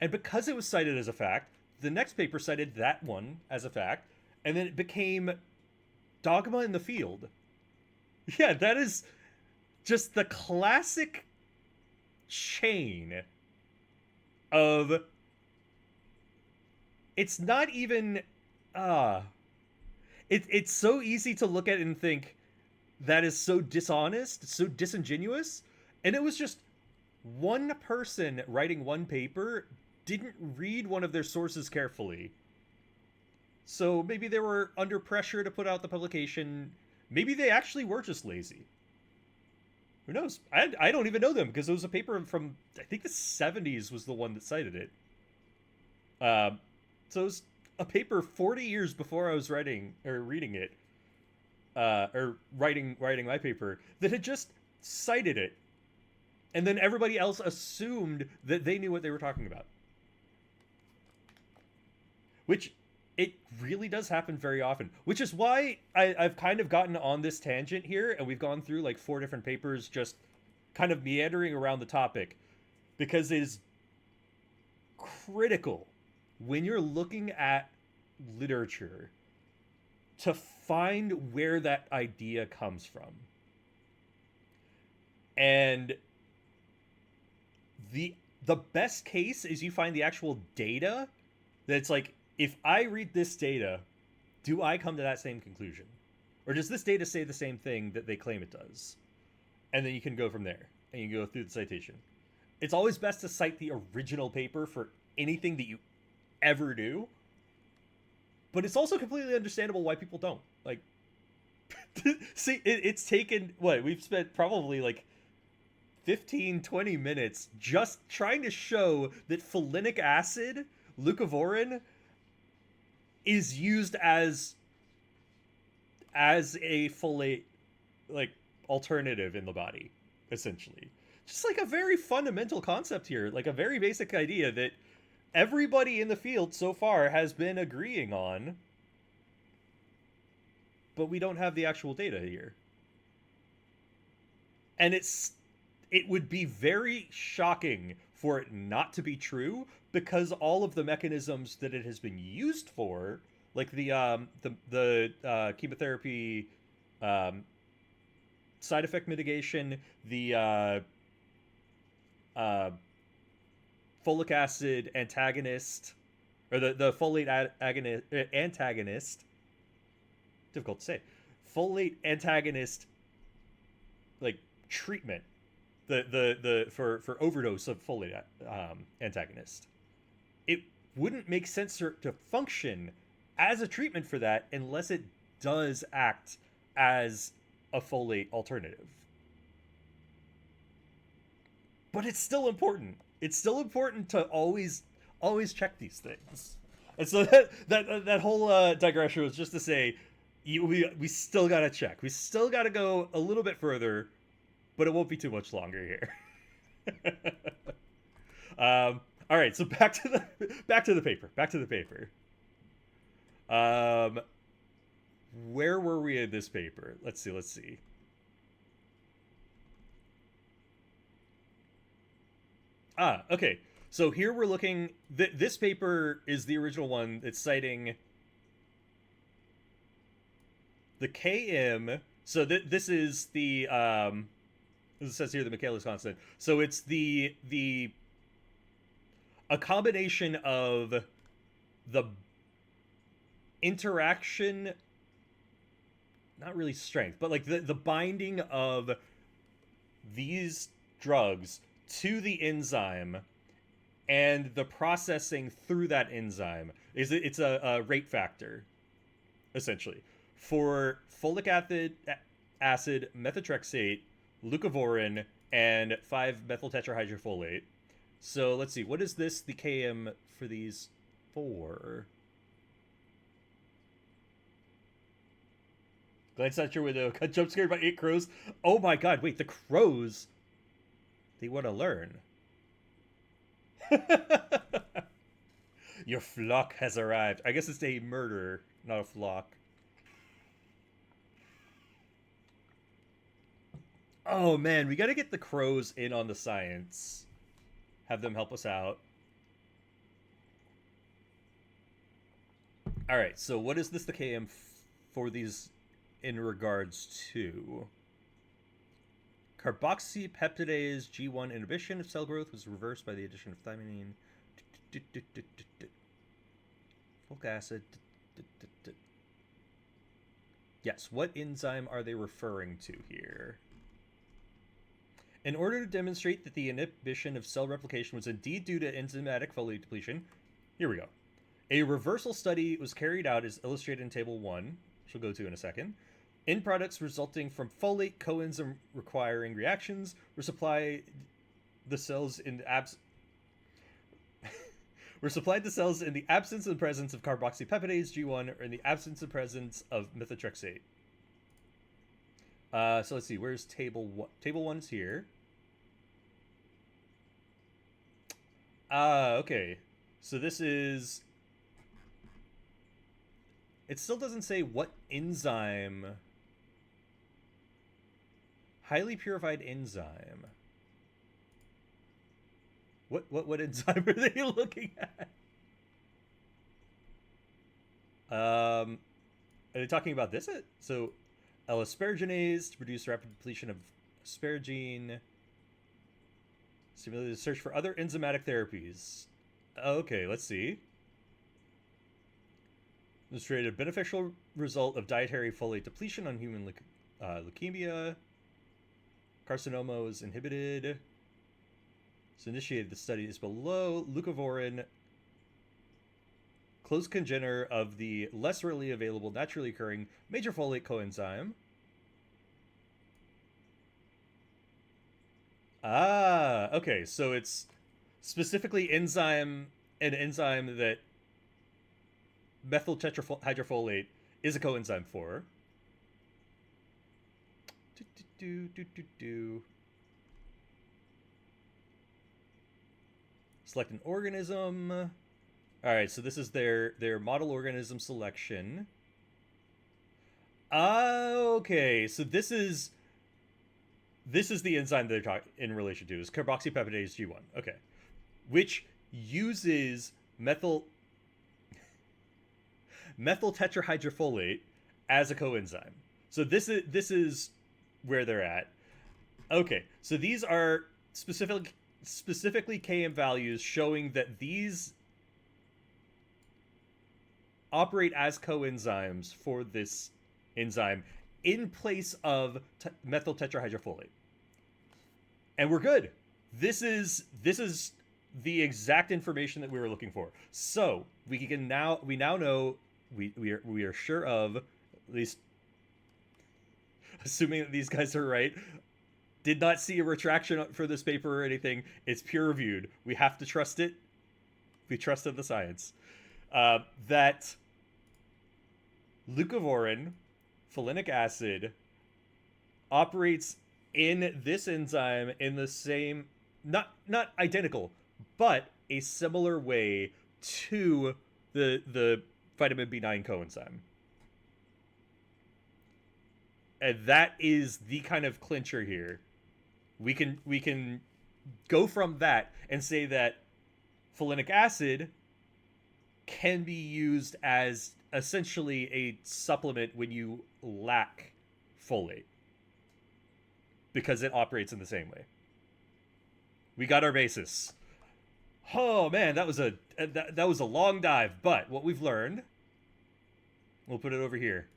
And because it was cited as a fact, the next paper cited that one as a fact, and then it became dogma in the field. Yeah, that is just the classic chain of, it's not even it's so easy to look at and think that is so dishonest, so disingenuous, and it was just one person writing one paper didn't read one of their sources carefully. So maybe they were under pressure to put out the publication. Maybe they actually were just lazy. Who knows? I don't even know them because it was a paper from, I think the 70s was the one that cited it. So it was a paper 40 years before I was writing or reading it, or writing my paper, that had just cited it. And then everybody else assumed that they knew what they were talking about. Which it really does happen very often, which is why I've kind of gotten on this tangent here, and we've gone through like 4 different papers just kind of meandering around the topic, because it is critical when you're looking at literature to find where that idea comes from. And the best case is you find the actual data that's like, if I read this data, do I come to that same conclusion? Or does this data say the same thing that they claim it does? And then you can go from there, and you go through the citation. It's always best to cite the original paper for anything that you ever do. But it's also completely understandable why people don't. Like, see, it's taken, what, we've spent probably like 15-20 minutes just trying to show that folinic acid, leucovorin, is used as a folate like alternative in the body, essentially. Just like a very fundamental concept here, like a very basic idea that everybody in the field so far has been agreeing on, but we don't have the actual data here. And it would be very shocking for it not to be true, because all of the mechanisms that it has been used for, like the chemotherapy side effect mitigation, the folic acid antagonist, or the folate antagonist, difficult to say, folate antagonist, like, treatment, the for overdose of folate antagonist, it wouldn't make sense to function as a treatment for that unless it does act as a folate alternative. But it's still important. It's still important to always check these things. And so that whole digression was just to say, we still gotta check. We still gotta go a little bit further, but it won't be too much longer here. All right, so back to the paper. Where were we in this paper? Let's see. Okay. So here we're looking. This paper is the original one. It's citing the Km. So this is the as it says here, the Michaelis constant. So it's the a combination of the interaction, not really strength, but like the binding of these drugs to the enzyme and the processing through that enzyme. It's a rate factor, essentially, for folic acid, methotrexate, leucovorin, and 5-methyl tetrahydrofolate. So let's see, what is this, the Km for these four? Glance out your window, got jump scared by 8 crows. Oh my god, wait, the crows, they want to learn. Your flock has arrived. I guess it's a murderer, not a flock. Oh man, we gotta get the crows in on the science. Have them help us out. Alright, so what is this the KM for these in regards to? Carboxypeptidase G1 inhibition of cell growth was reversed by the addition of thymine. Folic acid. Yes, what enzyme are they referring to here? In order to demonstrate that the inhibition of cell replication was indeed due to enzymatic folate depletion, here we go. A reversal study was carried out as illustrated in Table 1, which we'll go to in a second. End products resulting from folate coenzyme requiring reactions were supplied the cells in the absence and presence of carboxypeptidase G1 or in the absence and presence of methotrexate. So let's see, where's Table 1? Table 1 is here. Okay. So this is... It still doesn't say what enzyme... Highly purified enzyme. What enzyme are they looking at? Are they talking about this? So, L-asparaginase to produce rapid depletion of asparagine. Stimulated the search for other enzymatic therapies. Okay, let's see. Demonstrated a beneficial result of dietary folate depletion on human leukemia. Carcinoma was inhibited. So initiated the study is below. Leucovorin, close congener of the less readily available, naturally occurring major folate coenzyme. Ah, okay. So it's specifically an enzyme that methyl tetrahydrofolate is a coenzyme for. Select an organism. All right, so this is their model organism selection. Okay, so this is the enzyme that they're talking in relation to, is carboxypeptidase G1. Okay, which uses methyl tetrahydrofolate as a coenzyme. So this is where they're at. Okay, so these are specifically Km values showing that these operate as coenzymes for this enzyme in place of methyl tetrahydrofolate. And we're good. This is the exact information that we were looking for. So we now know we are sure of, at least assuming that these guys are right, did not see a retraction for this paper or anything. It's peer reviewed. We have to trust it. We trusted the science. That leucovorin, folinic acid, operates in this enzyme in the same, not identical, but a similar way to the vitamin B9 coenzyme. And that is the kind of clincher here. We can go from that and say that folinic acid can be used as essentially a supplement when you lack folate because it operates in the same way. We got our basis. Oh man, that was a long dive, but what we've learned, we'll put it over here.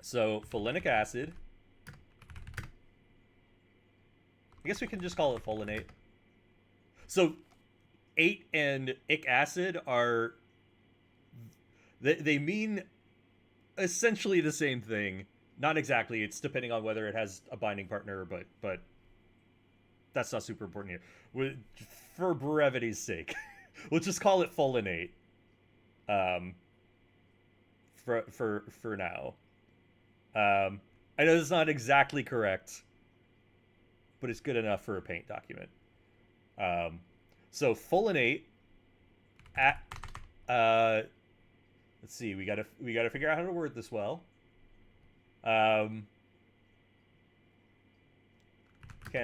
So folinic acid, I guess we can just call it folinate. So 8 and ic acid are, they mean essentially the same thing. Not exactly. It's depending on whether it has a binding partner, but that's not super important here. For brevity's sake, we'll just call it folinate. For now. I know it's not exactly correct, but it's good enough for a paint document. So folinate at let's see, we gotta figure out how to word this well. Can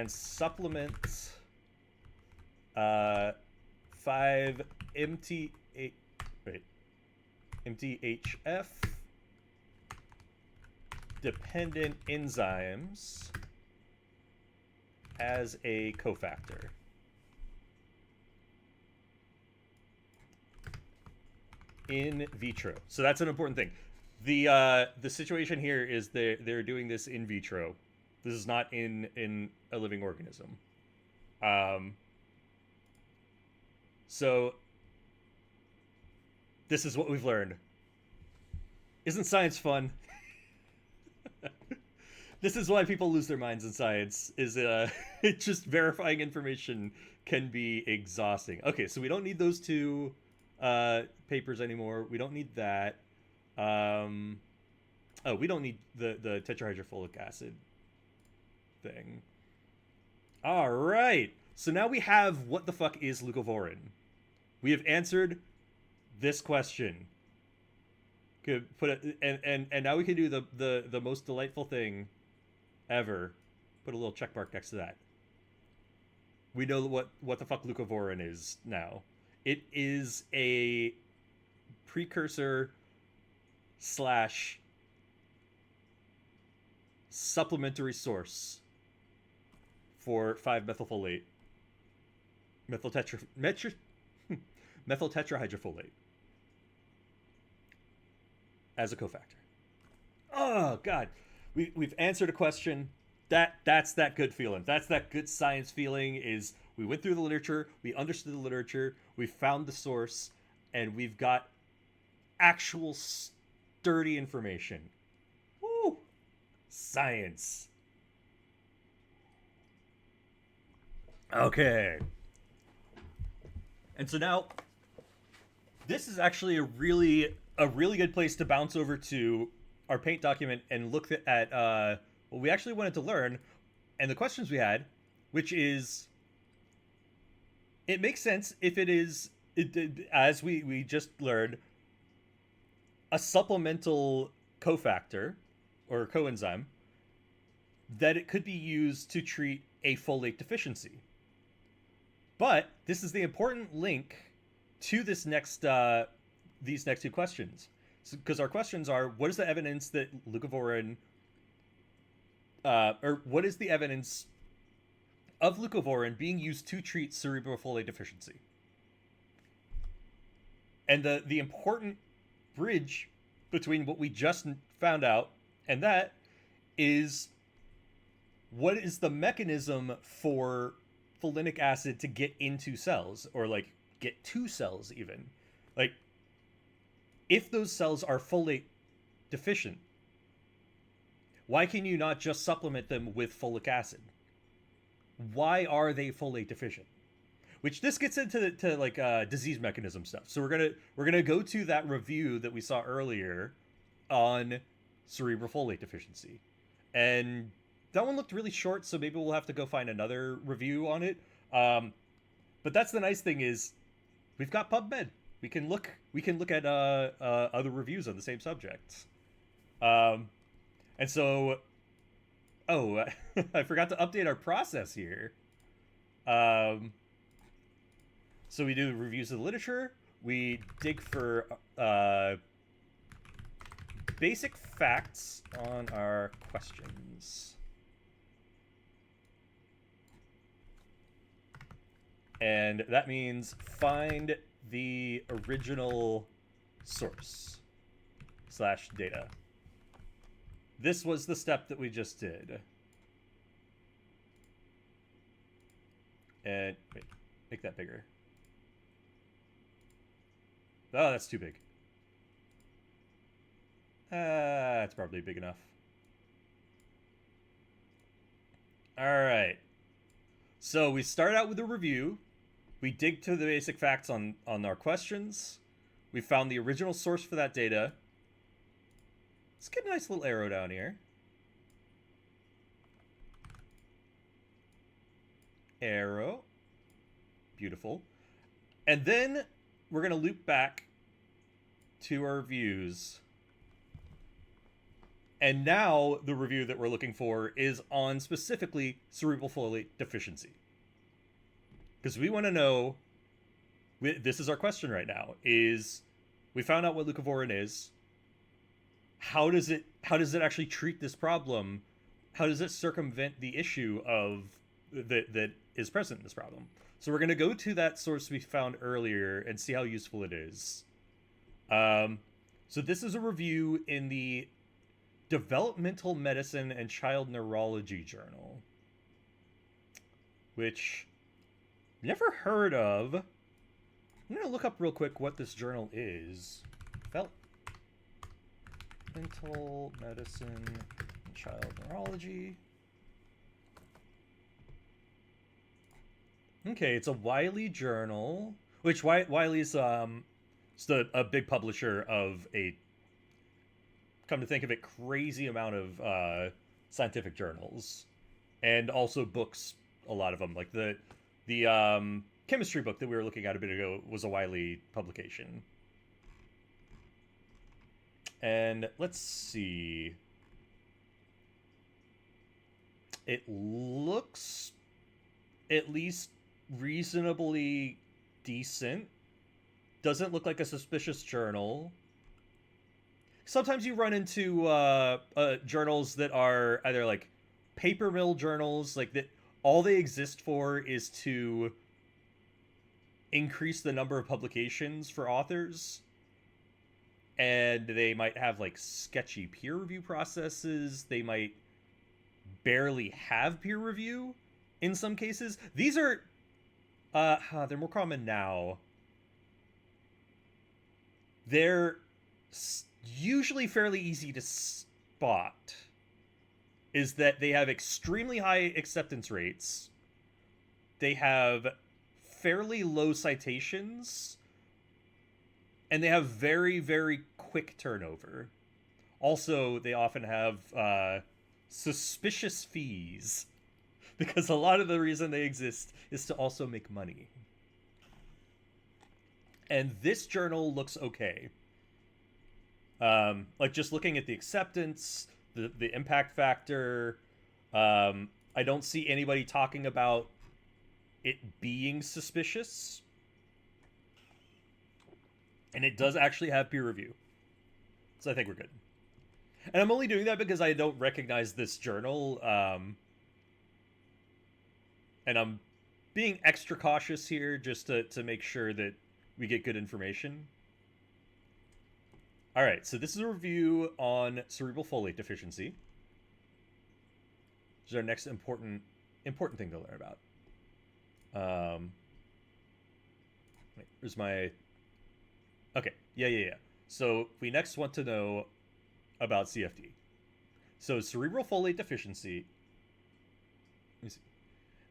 supplement 5 MTHF dependent enzymes as a cofactor. In vitro. So that's an important thing. The situation here is they're doing this in vitro. This is not in a living organism. So this is what we've learned. Isn't science fun? This is why people lose their minds in science, is just verifying information can be exhausting. Okay, so we don't need those two papers anymore. We don't need that. Oh, we don't need the tetrahydrofolic acid thing. All right. So now we have what the fuck is leucovorin. We have answered this question. Could put it, and now we can do the most delightful thing ever. Put a little check mark next to that. We know what the fuck leucovorin is now. It is a precursor / supplementary source for 5-methylfolate, methyltetrahydrofolate as a cofactor. Oh god, we've answered a question. That's that good feeling. That's that good science feeling. Is we went through the literature, we understood the literature, we found the source, and we've got actual sturdy information. Woo! Science. Okay. And so now, this is actually a really good place to bounce over to our paint document and look at what we actually wanted to learn and the questions we had, which is, it makes sense if it is, as we just learned, a supplemental cofactor or coenzyme, that it could be used to treat a folate deficiency. But this is the important link to this next these next two questions, because our questions are: what is the evidence that leucovorin, or what is the evidence of leucovorin being used to treat cerebrofolate deficiency? And the important bridge between what we just found out and that is, what is the mechanism for folinic acid to get into cells, or like get to cells even? Like, if those cells are folate deficient, why can you not just supplement them with folic acid? Why are they folate deficient? Which this gets into like disease mechanism stuff. So we're gonna go to that review that we saw earlier on cerebrofolate deficiency, and that one looked really short, so maybe we'll have to go find another review on it. But that's the nice thing, is we've got PubMed. We can look at other reviews on the same subject. And so, oh, I forgot to update our process here. So we do reviews of the literature, we dig for basic facts on our questions. And that means find the original source / data. This was the step that we just did. And wait, make that bigger. Oh, that's too big. It's probably big enough. All right. So we start out with a review. We dig to the basic facts on our questions. We found the original source for that data. Let's get a nice little arrow down here. Arrow. Beautiful. And then we're going to loop back to our reviews. And now the review that we're looking for is on specifically cerebral folate deficiency. Because we want to know, this is our question right now, is we found out what leucovorin is. How does it actually treat this problem? How does it circumvent the issue of that is present in this problem? So we're going to go to that source we found earlier and see how useful it is. So this is a review in the Developmental Medicine and Child Neurology Journal, which I've never heard of. I'm going to look up real quick what this journal is. Developmental Medicine and Child Neurology. Okay, it's a Wiley journal, which Wiley's just a big publisher of a, come to think of it, crazy amount of scientific journals, and also books. A lot of them, like the chemistry book that we were looking at a bit ago, was a Wiley publication. And let's see. It looks at least reasonably decent. Doesn't look like a suspicious journal. Sometimes you run into journals that are either like paper mill journals, like that all they exist for is to increase the number of publications for authors. And they might have like sketchy peer review processes. They might barely have peer review in some cases. These are they're more common now. They're usually fairly easy to spot. Is that they have extremely high acceptance rates. They have fairly low citations. And they have very, very quick turnover. Also, they often have suspicious fees. Because a lot of the reason they exist is to also make money. And this journal looks okay. Like just looking at the acceptance, the impact factor, I don't see anybody talking about it being suspicious. And it does actually have peer review. So I think we're good. And I'm only doing that because I don't recognize this journal. And I'm being extra cautious here just to make sure that we get good information. All right, so this is a review on cerebral folate deficiency. This is our next important thing to learn about. Wait, where's my... Okay, yeah. So we next want to know about CFD. So cerebral folate deficiency is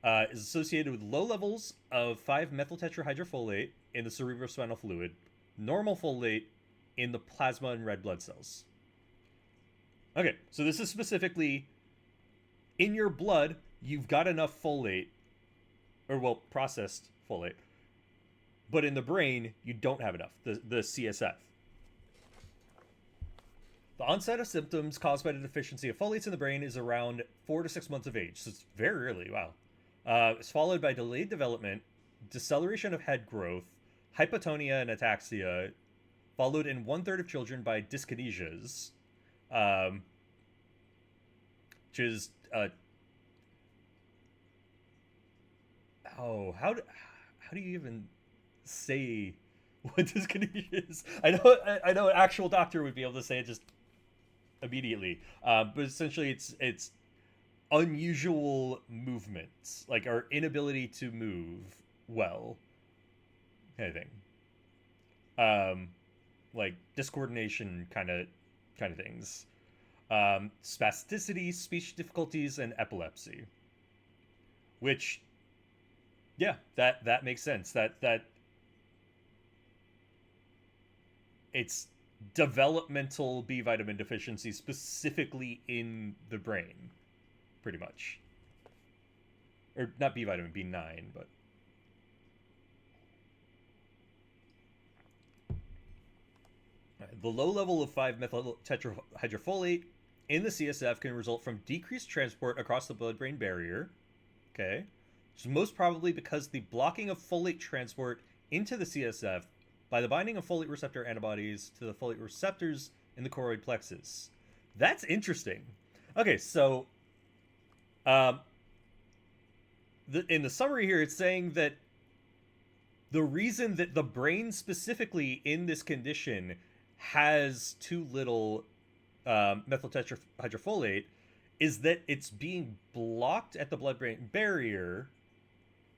associated with low levels of 5-methyltetrahydrofolate in the cerebrospinal fluid, normal folate in the plasma and red blood cells. Okay, so this is specifically in your blood, you've got enough folate, or well, processed folate, but in the brain, you don't have enough, the CSF. The onset of symptoms caused by the deficiency of folates in the brain is around 4 to 6 months of age, so it's very early, wow. It's followed by delayed development, deceleration of head growth, hypotonia and ataxia, followed in one-third of children by dyskinesias, um, which is how do you even say what dyskinesia is? I know an actual doctor would be able to say it just immediately, but essentially it's unusual movements, like our inability to move well, kind of thing. Um, like discoordination, kind of things. Spasticity, speech difficulties, and epilepsy. Which, yeah, that makes sense. That it's developmental B vitamin deficiency specifically in the brain, pretty much. Or not B vitamin, B9, but the low level of 5-methyl tetrahydrofolate in the CSF can result from decreased transport across the blood-brain barrier. Okay. So most probably because the blocking of folate transport into the CSF by the binding of folate receptor antibodies to the folate receptors in the choroid plexus. That's interesting. Okay, so um, in the summary here, it's saying that the reason that the brain specifically in this condition has too little methyl tetrahydrofolate is that it's being blocked at the blood-brain barrier,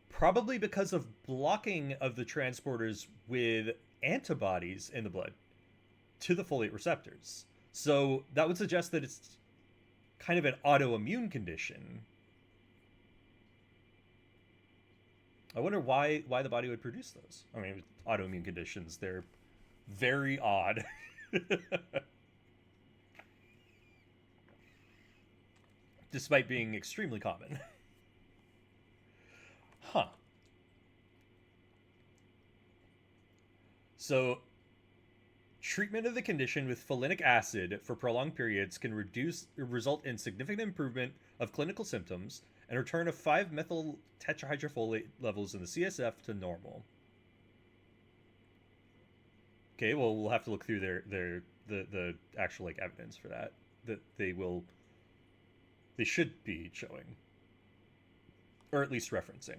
probably because of blocking of the transporters with antibodies in the blood to the folate receptors. So that would suggest that it's kind of an autoimmune condition. I wonder why the body would produce those. I mean, autoimmune conditions, they're very odd. Despite being extremely common. Huh. So, treatment of the condition with folinic acid for prolonged periods can result in significant improvement of clinical symptoms and return of 5-methyl tetrahydrofolate levels in the CSF to normal. Okay, well, we'll have to look through the actual like evidence for that they should be showing, or at least referencing.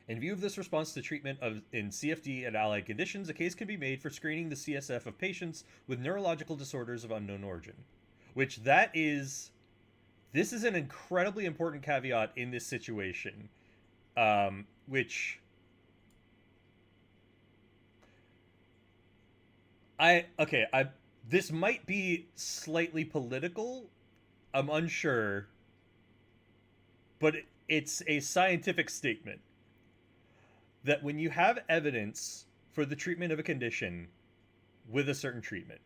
In view of this response to treatment in CFD and allied conditions, a case can be made for screening the CSF of patients with neurological disorders of unknown origin. This is an incredibly important caveat in this situation, which this might be slightly political. I'm unsure, but it's a scientific statement that when you have evidence for the treatment of a condition with a certain treatment,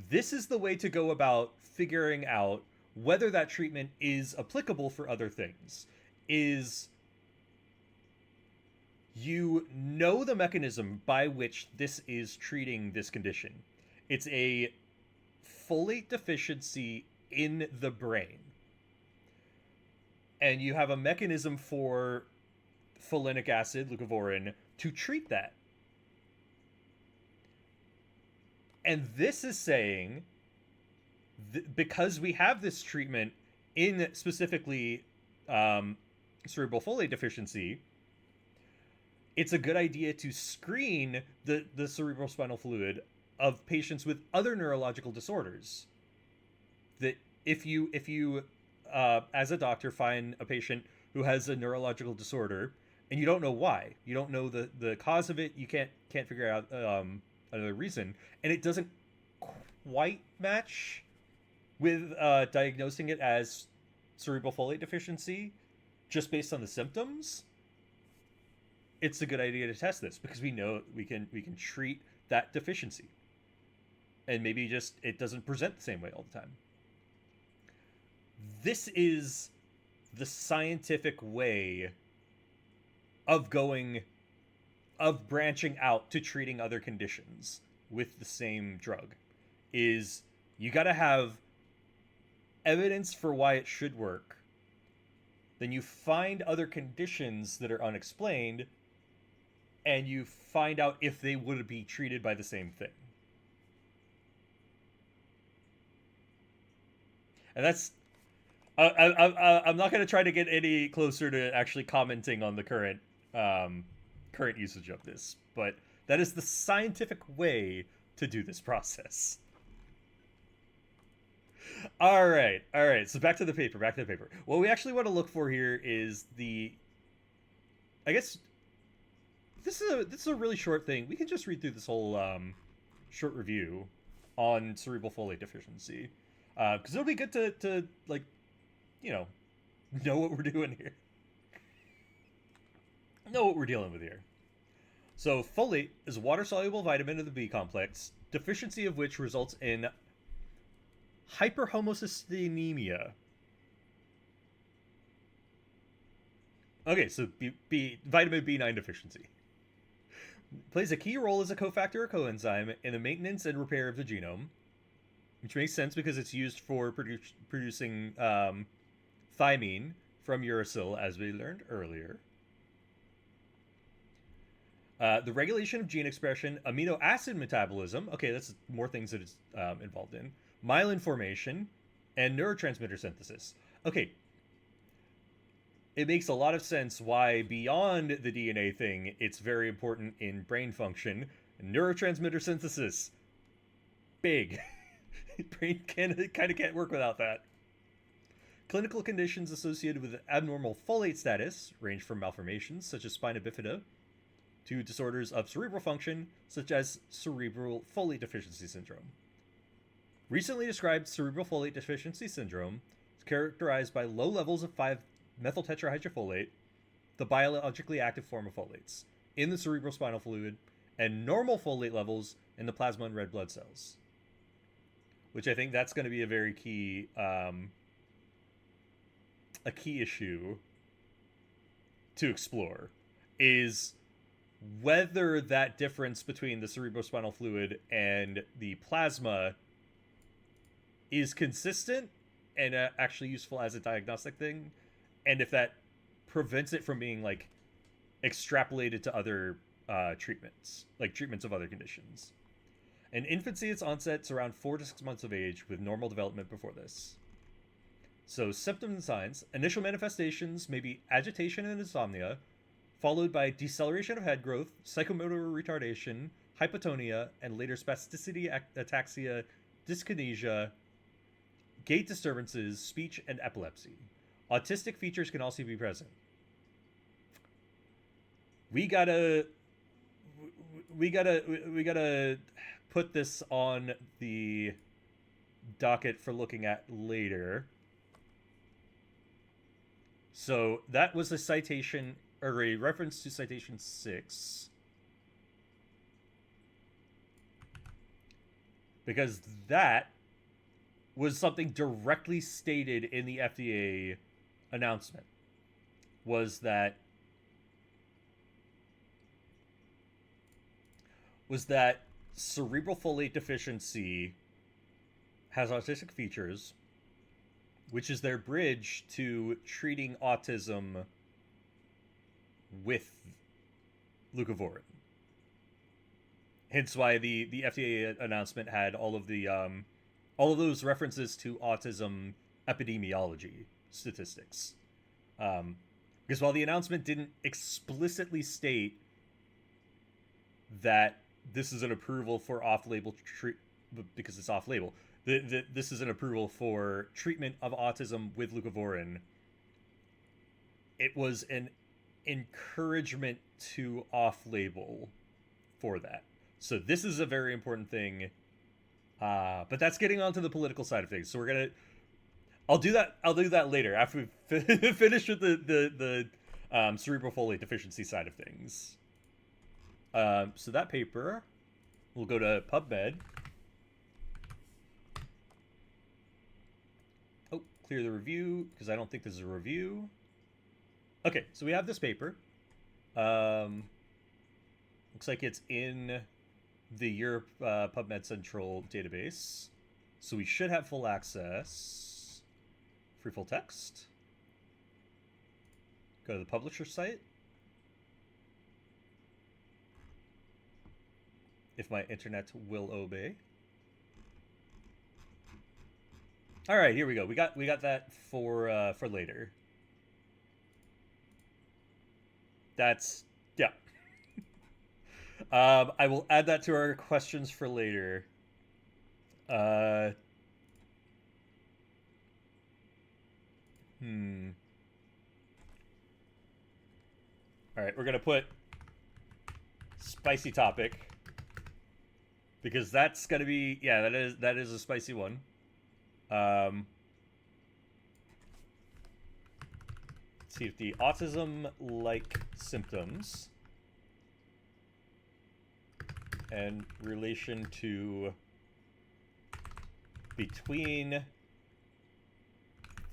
this is the way to go about figuring out whether that treatment is applicable for other things. Is you know the mechanism by which this is treating this condition. It's a folate deficiency in the brain. And you have a mechanism for folinic acid, leucovorin, to treat that. And this is saying, because we have this treatment in specifically cerebral folate deficiency, it's a good idea to screen the cerebrospinal fluid of patients with other neurological disorders. That if you as a doctor find a patient who has a neurological disorder and you don't know why, you don't know the cause of it, you can't figure out another reason, and it doesn't quite match with diagnosing it as cerebral folate deficiency just based on the symptoms, it's a good idea to test this because we know we can treat that deficiency, and maybe just it doesn't present the same way all the time. This is the scientific way of branching out to treating other conditions with the same drug. Is you got to have evidence for why it should work. Then you find other conditions that are unexplained, and you find out if they would be treated by the same thing. And that's I'm not going to try to get any closer to actually commenting on the current usage of this, but that is the scientific way to do this process. All right. So back to the paper. Back to the paper. What we actually want to look for here is the. I guess this is a really short thing. We can just read through this whole short review on cerebral folate deficiency, because it'll be good to like, you know what we're doing here, know what we're dealing with here. So folate is a water-soluble vitamin of the B complex, deficiency of which results in hyperhomocysteemia. Okay, so vitamin B9 deficiency plays a key role as a cofactor or coenzyme in the maintenance and repair of the genome, which makes sense because it's used for producing thymine from uracil, as we learned earlier. The regulation of gene expression, amino acid metabolism. Okay, that's more things that it's involved in. Myelin formation, and neurotransmitter synthesis. Okay, it makes a lot of sense why beyond the DNA thing, it's very important in brain function. Neurotransmitter synthesis, big. Brain kind of can't work without that. Clinical conditions associated with abnormal folate status range from malformations such as spina bifida to disorders of cerebral function such as cerebral folate deficiency syndrome. Recently described cerebral folate deficiency syndrome is characterized by low levels of 5-methyl tetrahydrofolate, the biologically active form of folates, in the cerebral spinal fluid, and normal folate levels in the plasma and red blood cells. Which I think that's going to be a very key, a key issue to explore, is whether that difference between the cerebrospinal fluid and the plasma is consistent and actually useful as a diagnostic thing, and if that prevents it from being like extrapolated to other treatments, like treatments of other conditions. In infancy, its onset's around 4 to 6 months of age, with normal development before this. So, symptoms and signs. Initial manifestations may be agitation and insomnia, followed by deceleration of head growth, psychomotor retardation, hypotonia, and later spasticity, ataxia, dyskinesia, gait disturbances, speech, and epilepsy. Autistic features can also be present. We gotta put this on the docket for looking at later. So that was a citation, or a reference to citation 6. Because that was something directly stated in the FDA announcement. Was that cerebral folate deficiency has autistic features, which is their bridge to treating autism with leucovorin. Hence why the FDA announcement had all of those references to autism epidemiology statistics. Because while the announcement didn't explicitly state that this is an approval for off-label because it's off-label, this is an approval for treatment of autism with leucovorin, it was an encouragement to off-label for that. So this is a very important thing. But that's getting onto the political side of things. So I'll do that later after we finish with the cerebral folate deficiency side of things. So that paper will go to PubMed. Oh, clear the review, because I don't think this is a review. Okay, so we have this paper. Looks like it's in the Europe PubMed Central database. So we should have full access. Free full text. Go to the publisher site. if my internet will obey. All right, here we go. We got that for later. That's yeah. I will add that to our questions for later. Uh, hmm. All right, we're gonna put spicy topic because that's gonna be that is a spicy one. Um, let's see if the autism-like symptoms and relation to between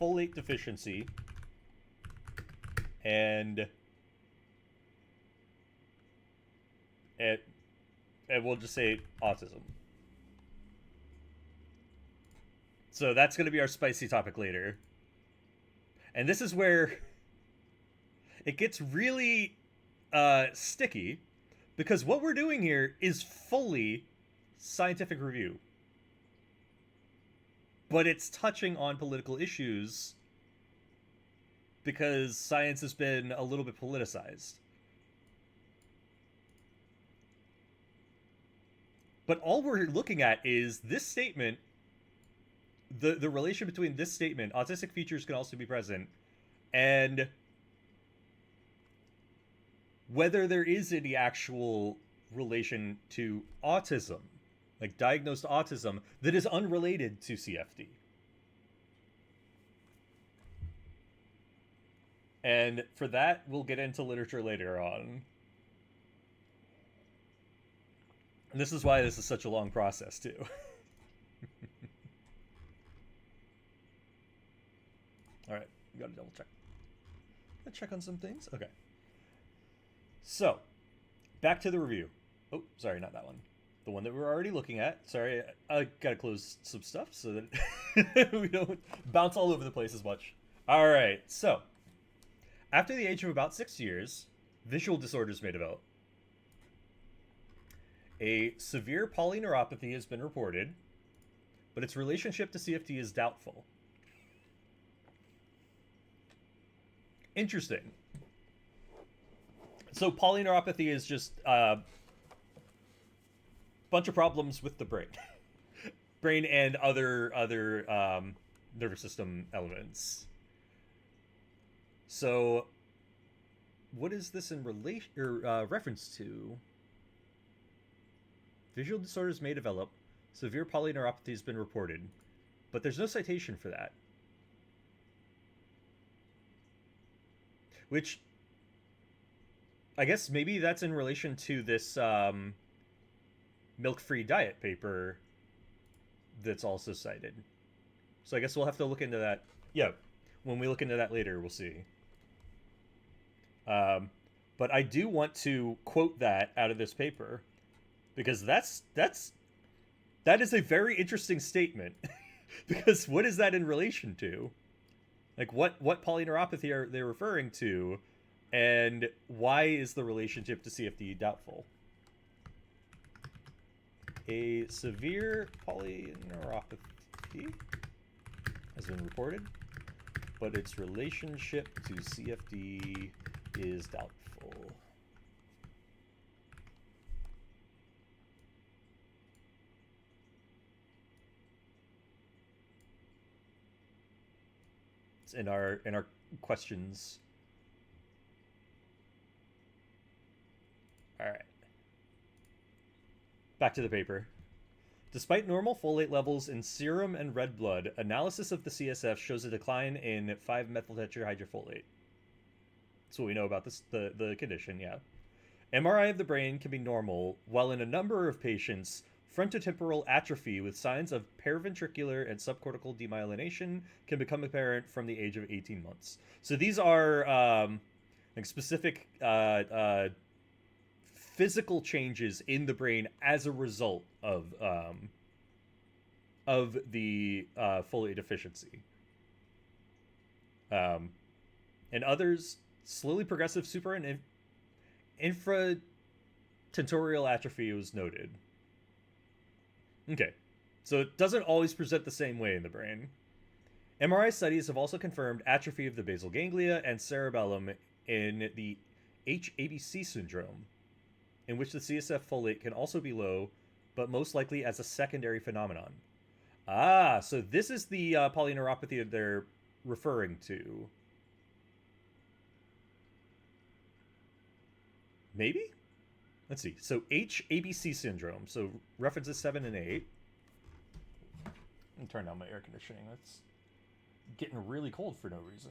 folate deficiency and and we'll just say autism. So that's going to be our spicy topic later. And this is where it gets really sticky because what we're doing here is fully scientific review. But it's touching on political issues because science has been a little bit politicized. But all we're looking at is this statement, the relation between this statement, autistic features can also be present, and whether there is any actual relation to autism, like diagnosed autism, that is unrelated to CFD. And for that, we'll get into literature later on. And this is why this is such a long process, too. All right, we gotta double check. Let's check on some things. Okay. So, back to the review. Oh, sorry, not that one. The one that we're already looking at. Sorry, I gotta close some stuff so that we don't bounce all over the place as much. All right, so after the age of about 6 years, visual disorders may develop. A severe polyneuropathy has been reported, but its relationship to CFD is doubtful. Interesting. So polyneuropathy is just a bunch of problems with the brain, brain and other nervous system elements. So, what is this in relation or reference to? Visual disorders may develop. Severe polyneuropathy has been reported, but there's no citation for that. Which, I guess maybe that's in relation to this milk-free diet paper that's also cited. So I guess we'll have to look into that. Yeah, when we look into that later, we'll see. But I do want to quote that out of this paper because that is a very interesting statement. Because what is that in relation to? Like what polyneuropathy are they referring to, and why is the relationship to CFD doubtful? A severe polyneuropathy has been reported, but its relationship to CFD is doubtful. It's in our questions. All right. Back to the paper. Despite normal folate levels in serum and red blood, analysis of the CSF shows a decline in 5-methyltetrahydrofolate. That's what we know about this, the condition, yeah. MRI of the brain can be normal, while in a number of patients, frontotemporal atrophy with signs of paraventricular and subcortical demyelination can become apparent from the age of 18 months. So these are like specific physical changes in the brain as a result of the folate deficiency. And others, slowly progressive super and infratentorial atrophy was noted. Okay. So it doesn't always present the same way in the brain. MRI studies have also confirmed atrophy of the basal ganglia and cerebellum in the HABC syndrome, in which the CSF folate can also be low, but most likely as a secondary phenomenon. Ah, so this is the polyneuropathy that they're referring to. Maybe? Let's see. So HABC syndrome. So references 7 and 8. Let me turn down my air conditioning. That's getting really cold for no reason.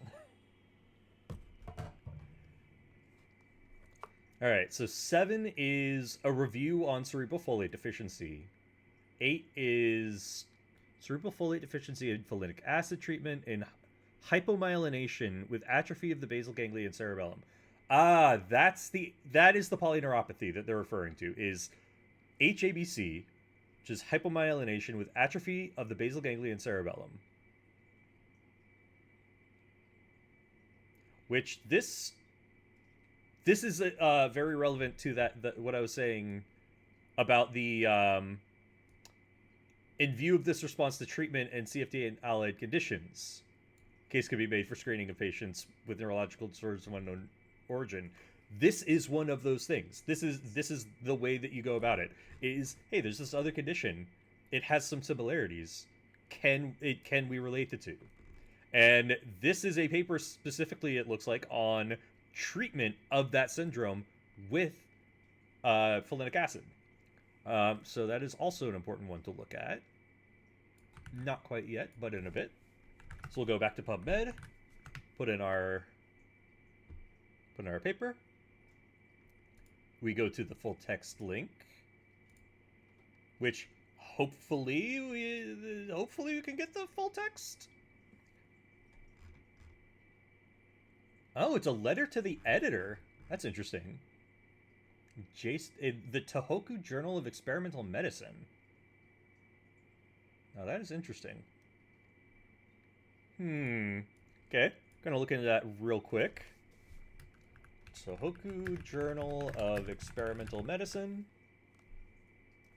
All right, so 7 is a review on cerebral folate deficiency. 8 is cerebral folate deficiency and folinic acid treatment in hypomyelination with atrophy of the basal ganglia and cerebellum. Ah, that is the polyneuropathy that they're referring to, is HABC, which is hypomyelination with atrophy of the basal ganglia and cerebellum. Which this is very relevant to what I was saying about the in view of this response to treatment and CFD and allied conditions. Case could be made for screening of patients with neurological disorders of unknown origin. This is one of those things. This is the way that you go about it. Is, hey, there's this other condition. It has some similarities. Can we relate the two? And this is a paper specifically, it looks like, on treatment of that syndrome with folinic acid. So that is also an important one to look at. Not quite yet, but in a bit. So we'll go back to PubMed, put in our paper. We go to the full text link, which hopefully we can get the full text. Oh, it's a letter to the editor. That's interesting. The Tohoku Journal of Experimental Medicine. Now that is interesting. Okay. Gonna look into that real quick. Tohoku Journal of Experimental Medicine.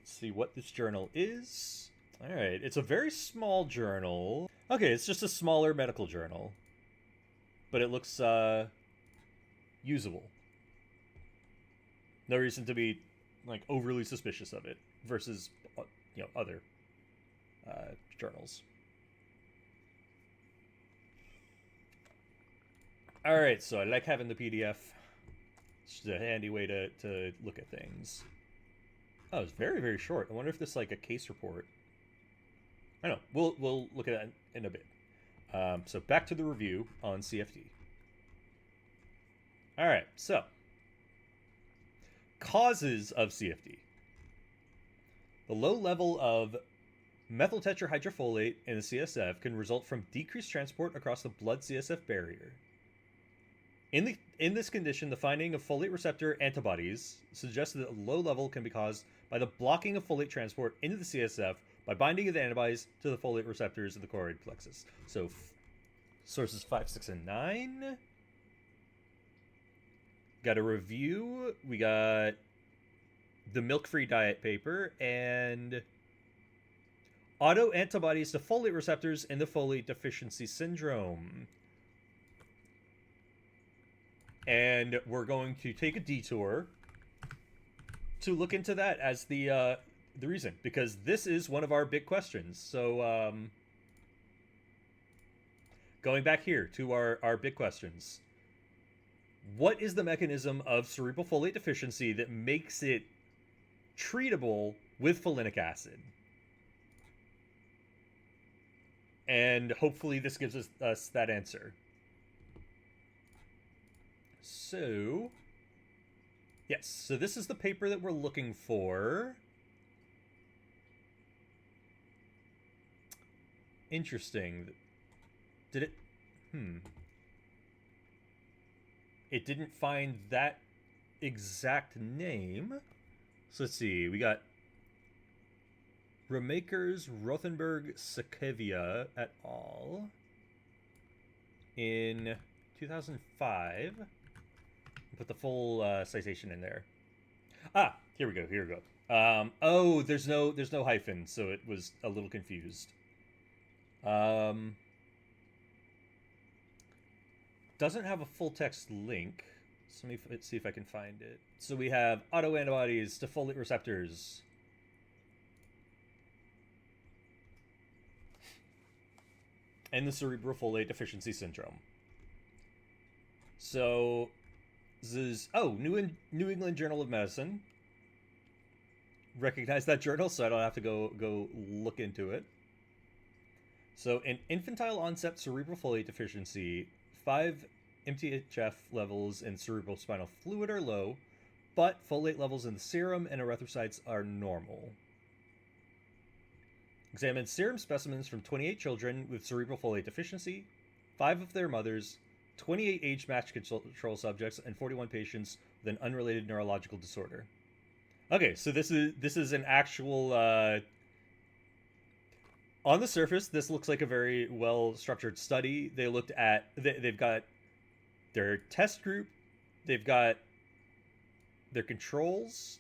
Let's see what this journal is. Alright, it's a very small journal. Okay, it's just a smaller medical journal. But it looks usable. No reason to be like overly suspicious of it versus other journals. All right, so I like having the PDF. It's just a handy way to look at things. Oh, it's very, very short. I wonder if this is like a case report. I don't know. We'll look at that in a bit. So back to the review on CFD. All right, so causes of CFD. The low level of methyl tetrahydrofolate in the CSF can result from decreased transport across the blood-CSF barrier. In this condition, the finding of folate receptor antibodies suggests that a low level can be caused by the blocking of folate transport into the CSF by binding of the antibodies to the folate receptors of the choroid plexus. So, sources 5, 6, and 9. Got a review. We got the milk-free diet paper and autoantibodies to folate receptors in the folate deficiency syndrome. And we're going to take a detour to look into that as the reason, because this is one of our big questions. So going back here to our big questions. What is the mechanism of cerebral folate deficiency that makes it treatable with folinic acid? And hopefully this gives us that answer. So, yes, so this is the paper that we're looking for. Interesting. Did it... It didn't find that exact name. So let's see. We got Remakers, Rothenberg, Sakevia et al. In 2005. Put the full citation in there. Ah, here we go. Oh, there's no hyphen, so it was a little confused. Um, doesn't have a full text link. So let me see if I can find it. So we have autoantibodies to folate receptors. And the cerebral folate deficiency syndrome. So this is New England Journal of Medicine. Recognize that journal, so I don't have to go look into it. So in infantile onset cerebral folate deficiency, 5 MTHF levels in cerebral spinal fluid are low, but folate levels in the serum and erythrocytes are normal. Examined serum specimens from 28 children with cerebral folate deficiency, 5 of their mothers, 28 age-matched control subjects, and 41 patients with an unrelated neurological disorder. Okay, so this is an actual. On the surface, this looks like a very well-structured study. They've got their test group, they've got their controls,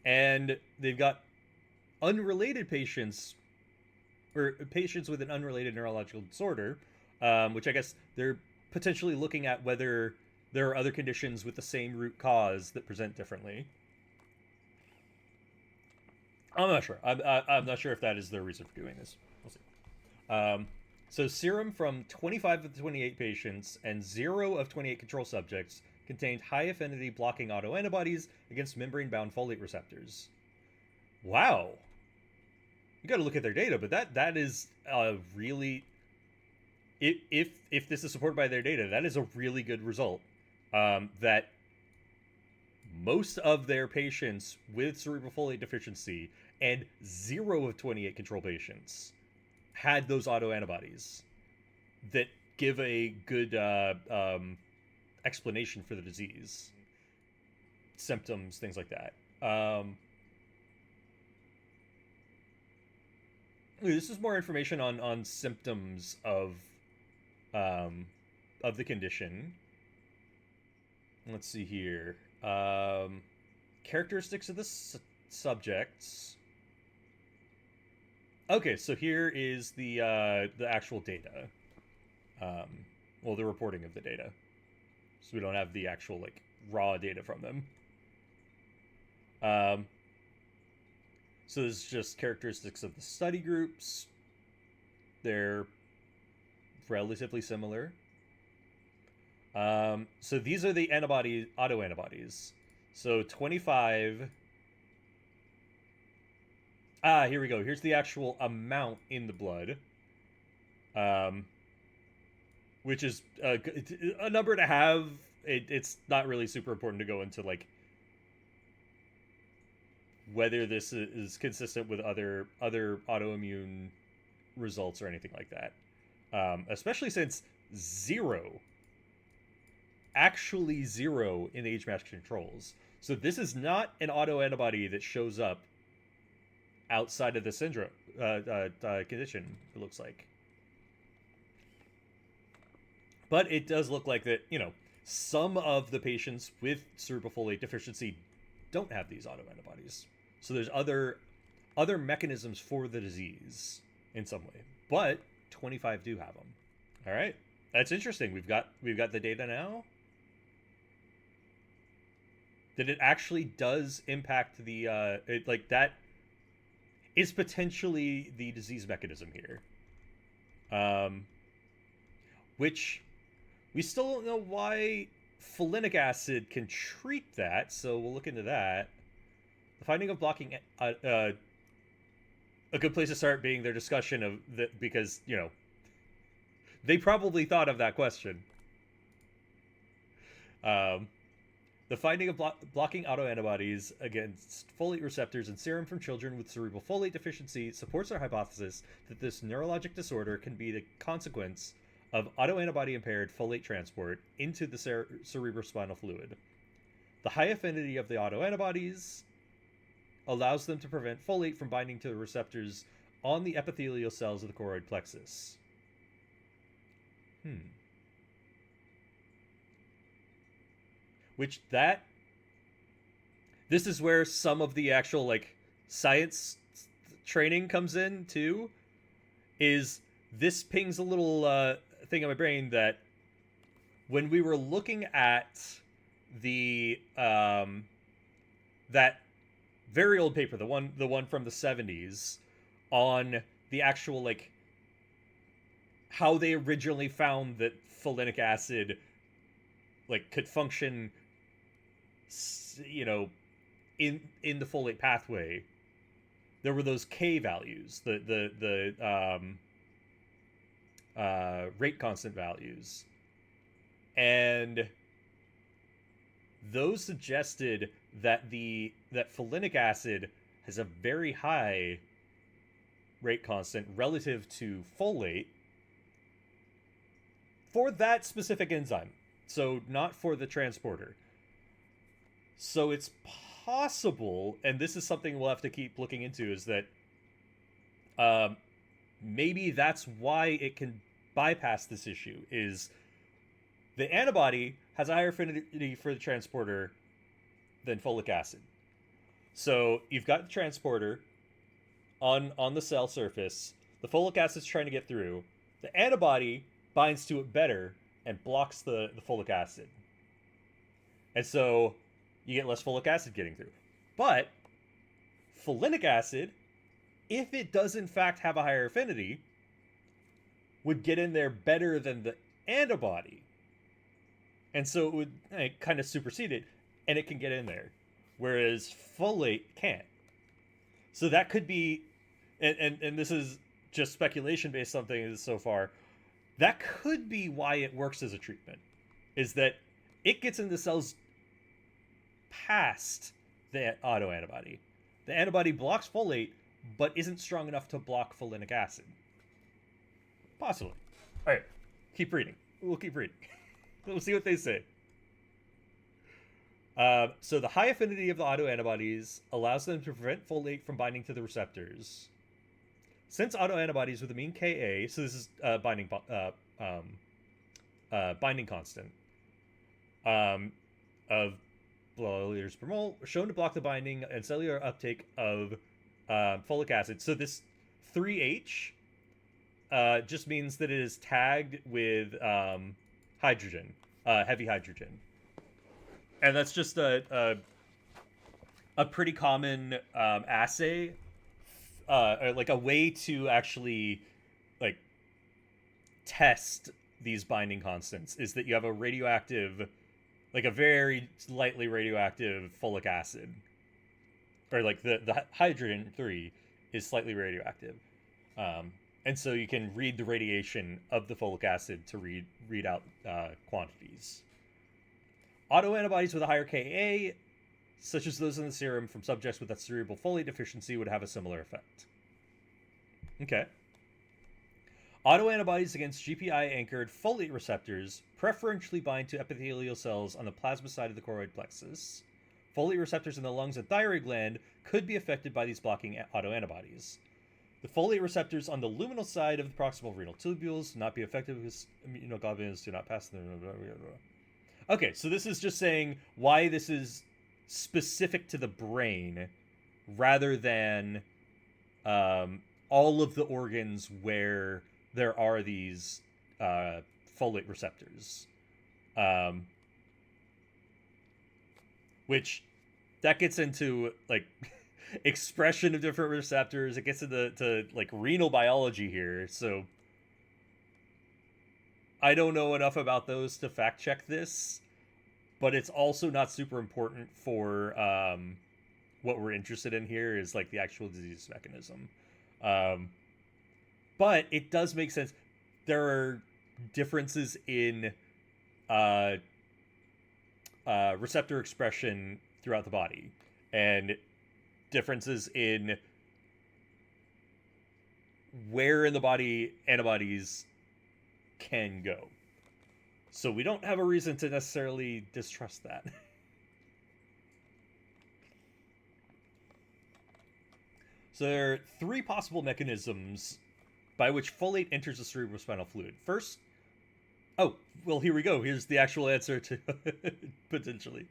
and they've got unrelated patients or patients with an unrelated neurological disorder, which I guess they're potentially looking at whether there are other conditions with the same root cause that present differently. I'm not sure. I'm not sure if that is their reason for doing this. We'll see. So serum from 25 of the 28 patients and 0 of 28 control subjects contained high affinity blocking autoantibodies against membrane-bound folate receptors. Wow. You got to look at their data, but that is really, if this is supported by their data, that is a really good result. That most of their patients with cerebral folate deficiency and 0 of 28 control patients had those autoantibodies that give a good explanation for the disease, symptoms, things like that. This is more information on symptoms of the condition. Let's see here. Characteristics of the subjects. Okay, so here is the actual data. Well, the reporting of the data. So we don't have the actual like raw data from them. So this is just characteristics of the study groups. They're relatively similar. So these are the autoantibodies. So 25. Here we go. Here's the actual amount in the blood. Which is a number to have. It's not really super important to go into like whether this is consistent with other autoimmune results or anything like that. Especially since 0, actually 0 in age match controls. So this is not an autoantibody that shows up outside of the syndrome condition, it looks like. But it does look like that, some of the patients with cerebral folate deficiency don't have these autoantibodies. So there's other mechanisms for the disease in some way. But 25 do have them. All right. That's interesting. We've got the data now. That it actually does impact the that is potentially the disease mechanism here. Which we still don't know why folinic acid can treat that, so we'll look into that. The finding of blocking a good place to start being their discussion of that, because they probably thought of that question. The finding of blocking autoantibodies against folate receptors in serum from children with cerebral folate deficiency supports our hypothesis that this neurologic disorder can be the consequence of autoantibody-impaired folate transport into the cerebrospinal fluid. The high affinity of the autoantibodies allows them to prevent folate from binding to the receptors on the epithelial cells of the choroid plexus. Which this is where some of the actual science training comes in too, is this pings a little thing in my brain that when we were looking at the that very old paper, the one from the 70s, on the actual like how they originally found that folinic acid like could function, you know, in the folate pathway. There were those K values, the rate constant values, and those suggested that that folinic acid has a very high rate constant relative to folate for that specific enzyme. So not for the transporter. So it's possible, and this is something we'll have to keep looking into, is that um, maybe that's why it can bypass this issue. Is the antibody has a higher affinity for the transporter than folic acid. So you've got the transporter on the cell surface. The folic acid's trying to get through. The antibody binds to it better and blocks the folic acid. And so you get less folic acid getting through. But folinic acid, if it does in fact have a higher affinity, would get in there better than the antibody. And so it would kind of supersede it, and it can get in there. Whereas folate can't. So that could be, and this is just speculation based on things so far, that could be why it works as a treatment, is that it gets into cells past the autoantibody. The antibody blocks folate, but isn't strong enough to block folinic acid. Possibly. All right, keep reading. We'll keep reading. We'll see what they say. So the high affinity of the autoantibodies allows them to prevent folate from binding to the receptors. Since autoantibodies with a mean Ka, so this is binding constant of liters per mole, are shown to block the binding and cellular uptake of folic acid. So this 3H just means that it is tagged with hydrogen, heavy hydrogen. And that's just a pretty common assay, like a way to actually like test these binding constants, is that you have a radioactive, like a very lightly radioactive folic acid, or like the hydrogen 3 is slightly radioactive, and so you can read the radiation of the folic acid to read out quantities. Autoantibodies with a higher Ka, such as those in the serum from subjects with a cerebral folate deficiency, would have a similar effect. Okay. Autoantibodies against GPI-anchored folate receptors preferentially bind to epithelial cells on the plasma side of the choroid plexus. Folate receptors in the lungs and thyroid gland could be affected by these blocking autoantibodies. The folate receptors on the luminal side of the proximal renal tubules do not be affected because immunoglobulins do not pass through. Okay, so this is just saying why this is specific to the brain rather than all of the organs where there are these folate receptors. Which that gets into like expression of different receptors. It gets into like renal biology here. So I don't know enough about those to fact check this, but it's also not super important for what we're interested in here, is like the actual disease mechanism. But it does make sense. There are differences in receptor expression throughout the body, and differences in where in the body antibodies can go. So we don't have a reason to necessarily distrust that. So there are three possible mechanisms by which folate enters the cerebrospinal fluid. First, oh, well, here we go. Here's the actual answer to potentially.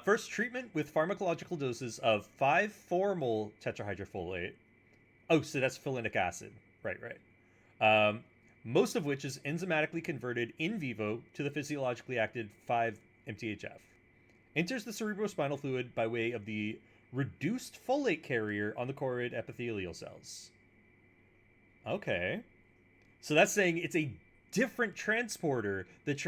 First, treatment with pharmacological doses of 5-formyl tetrahydrofolate. Oh, so that's folinic acid. Right, right. Most of which is enzymatically converted in vivo to the physiologically active 5-MTHF. Enters the cerebrospinal fluid by way of the reduced folate carrier on the choroid epithelial cells. Okay. So that's saying it's a different transporter that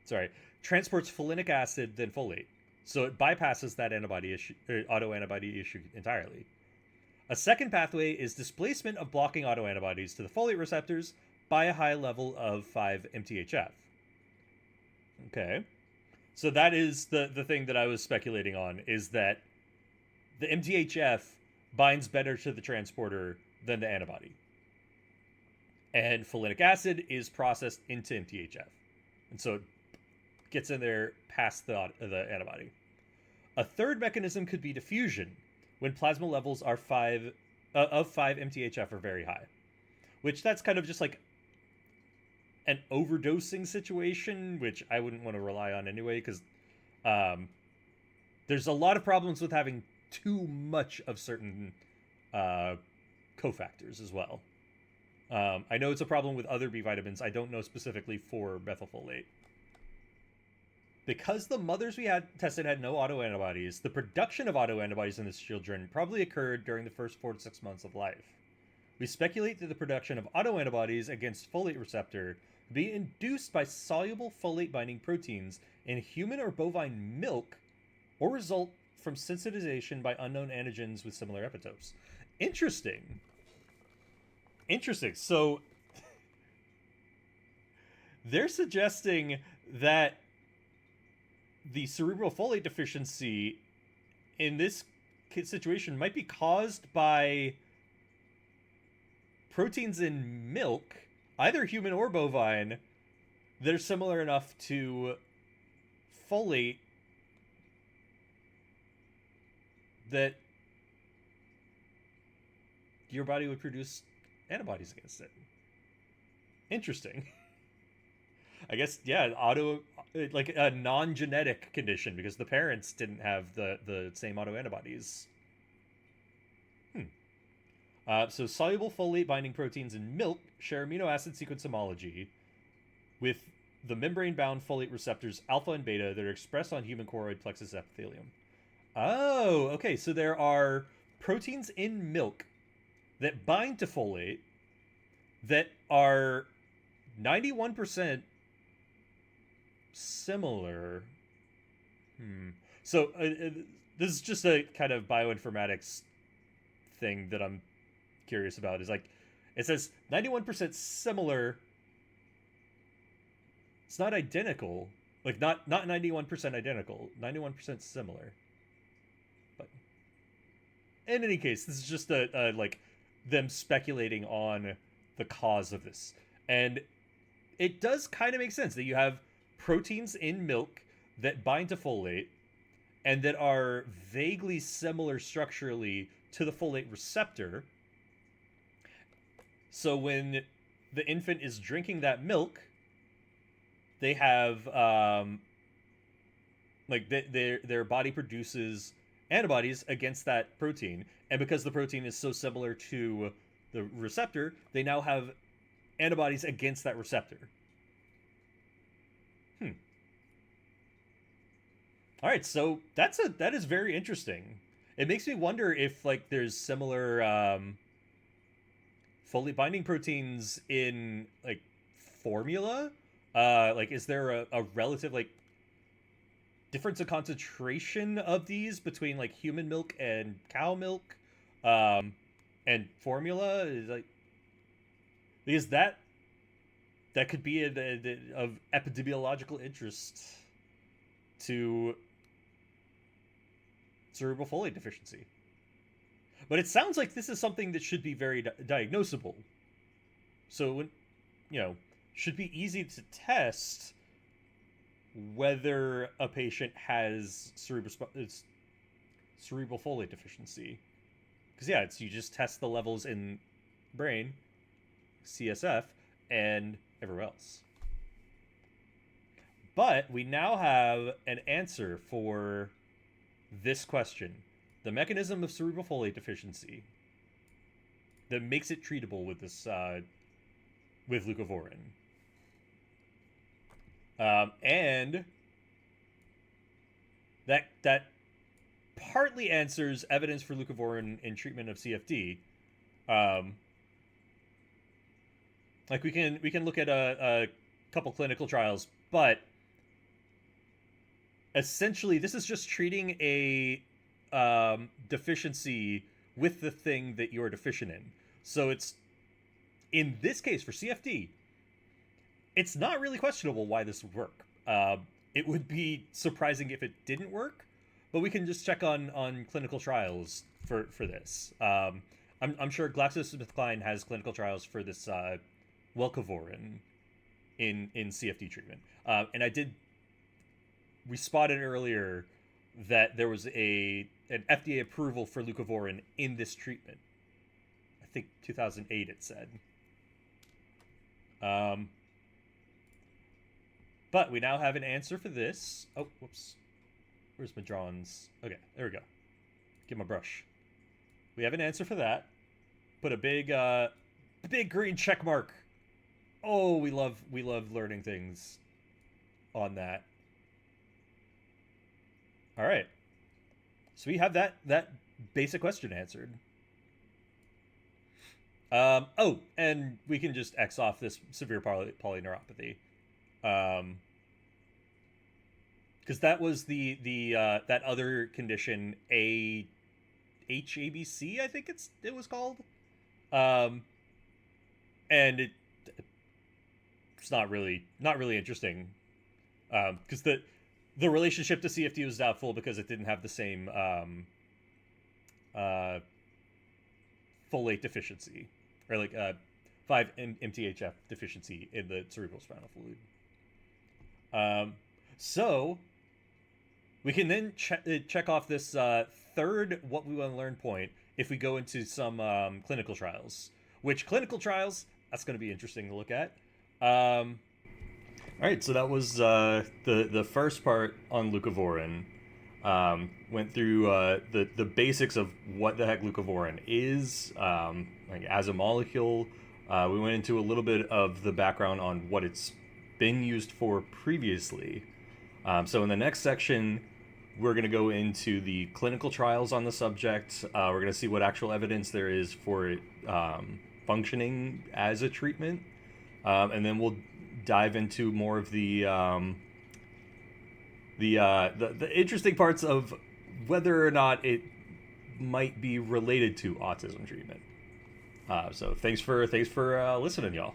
sorry, transports folinic acid than folate. So it bypasses that autoantibody issue entirely. A second pathway is displacement of blocking autoantibodies to the folate receptors by a high level of 5-MTHF. Okay. So that is the thing that I was speculating on, is that the MTHF binds better to the transporter than the antibody. And folinic acid is processed into MTHF. And so it gets in there past the antibody. A third mechanism could be diffusion, when plasma levels are of 5-MTHF are very high. Which that's kind of just like an overdosing situation, which I wouldn't want to rely on anyway, because there's a lot of problems with having too much of certain cofactors as well. I know it's a problem with other B vitamins. I don't know specifically for methylfolate. Because the mothers we had tested had no autoantibodies, the production of autoantibodies in these children probably occurred during the first 4 to 6 months of life. We speculate that the production of autoantibodies against folate receptor be induced by soluble folate-binding proteins in human or bovine milk, or result from sensitization by unknown antigens with similar epitopes. Interesting. Interesting. So they're suggesting that the cerebral folate deficiency in this situation might be caused by proteins in milk, either human or bovine, that are similar enough to folate that your body would produce antibodies against it. Interesting. I guess, yeah, like a non-genetic condition because the parents didn't have the same autoantibodies. So soluble folate binding proteins in milk share amino acid sequence homology with the membrane-bound folate receptors alpha and beta that are expressed on human choroid plexus epithelium. Oh, okay. So there are proteins in milk that bind to folate that are 91% similar. So this is just a kind of bioinformatics thing that I'm curious about. Is like, it says 91% similar. It's not identical. Like not 91% identical. 91% similar. But in any case, this is just a like them speculating on the cause of this, and it does kind of make sense that you have proteins in milk that bind to folate and that are vaguely similar structurally to the folate receptor. So when the infant is drinking that milk, they have like their body produces antibodies against that protein, and because the protein is so similar to the receptor, they now have antibodies against that receptor. All right, so that is very interesting. It makes me wonder if like there's similar folate binding proteins in like formula. Like, is there a relative like difference in concentration of these between like human milk and cow milk, and formula? Is like, because that could be of epidemiological interest to cerebral folate deficiency. But it sounds like this is something that should be very diagnosable. So, should be easy to test whether a patient has cerebral folate deficiency. Because, yeah, you just test the levels in brain, CSF, and everywhere else. But we now have an answer for this question: the mechanism of cerebral folate deficiency that makes it treatable with this with leucovorin, and that partly answers evidence for leucovorin in treatment of CFD. Um, like we can look at a couple clinical trials, but essentially this is just treating a deficiency with the thing that you're deficient in. So it's, in this case for CFD, it's not really questionable why this would work. It would be surprising if it didn't work, but we can just check on clinical trials for this. I'm sure GlaxoSmithKline has clinical trials for this leucovorin in CFD treatment. And we spotted earlier that there was an FDA approval for leucovorin in this treatment. I think 2008 it said. But we now have an answer for this. Oh, whoops. Where's my drawings? Okay, there we go. Get my brush. We have an answer for that. Put a big green check mark. Oh, we love learning things on that. All right. So we have that basic question answered. Oh, and we can just X off this severe polyneuropathy. Because that was the that other condition, HABC, I think it was called. And it's not really interesting. Because the relationship to CFD was doubtful because it didn't have the same folate deficiency, or like 5-MTHF deficiency in the cerebrospinal fluid. So we can then check off this third what we want to learn point if we go into some clinical trials. Which clinical trials? That's going to be interesting to look at. All right, so that was the first part on leucovorin. Went through the basics of what the heck leucovorin is, like as a molecule. We went into a little bit of the background on what it's been used for previously. So in the next section, we're going to go into the clinical trials on the subject. We're going to see what actual evidence there is for it functioning as a treatment, and then we'll dive into more of the interesting parts of whether or not it might be related to autism treatment. So thanks for listening, y'all.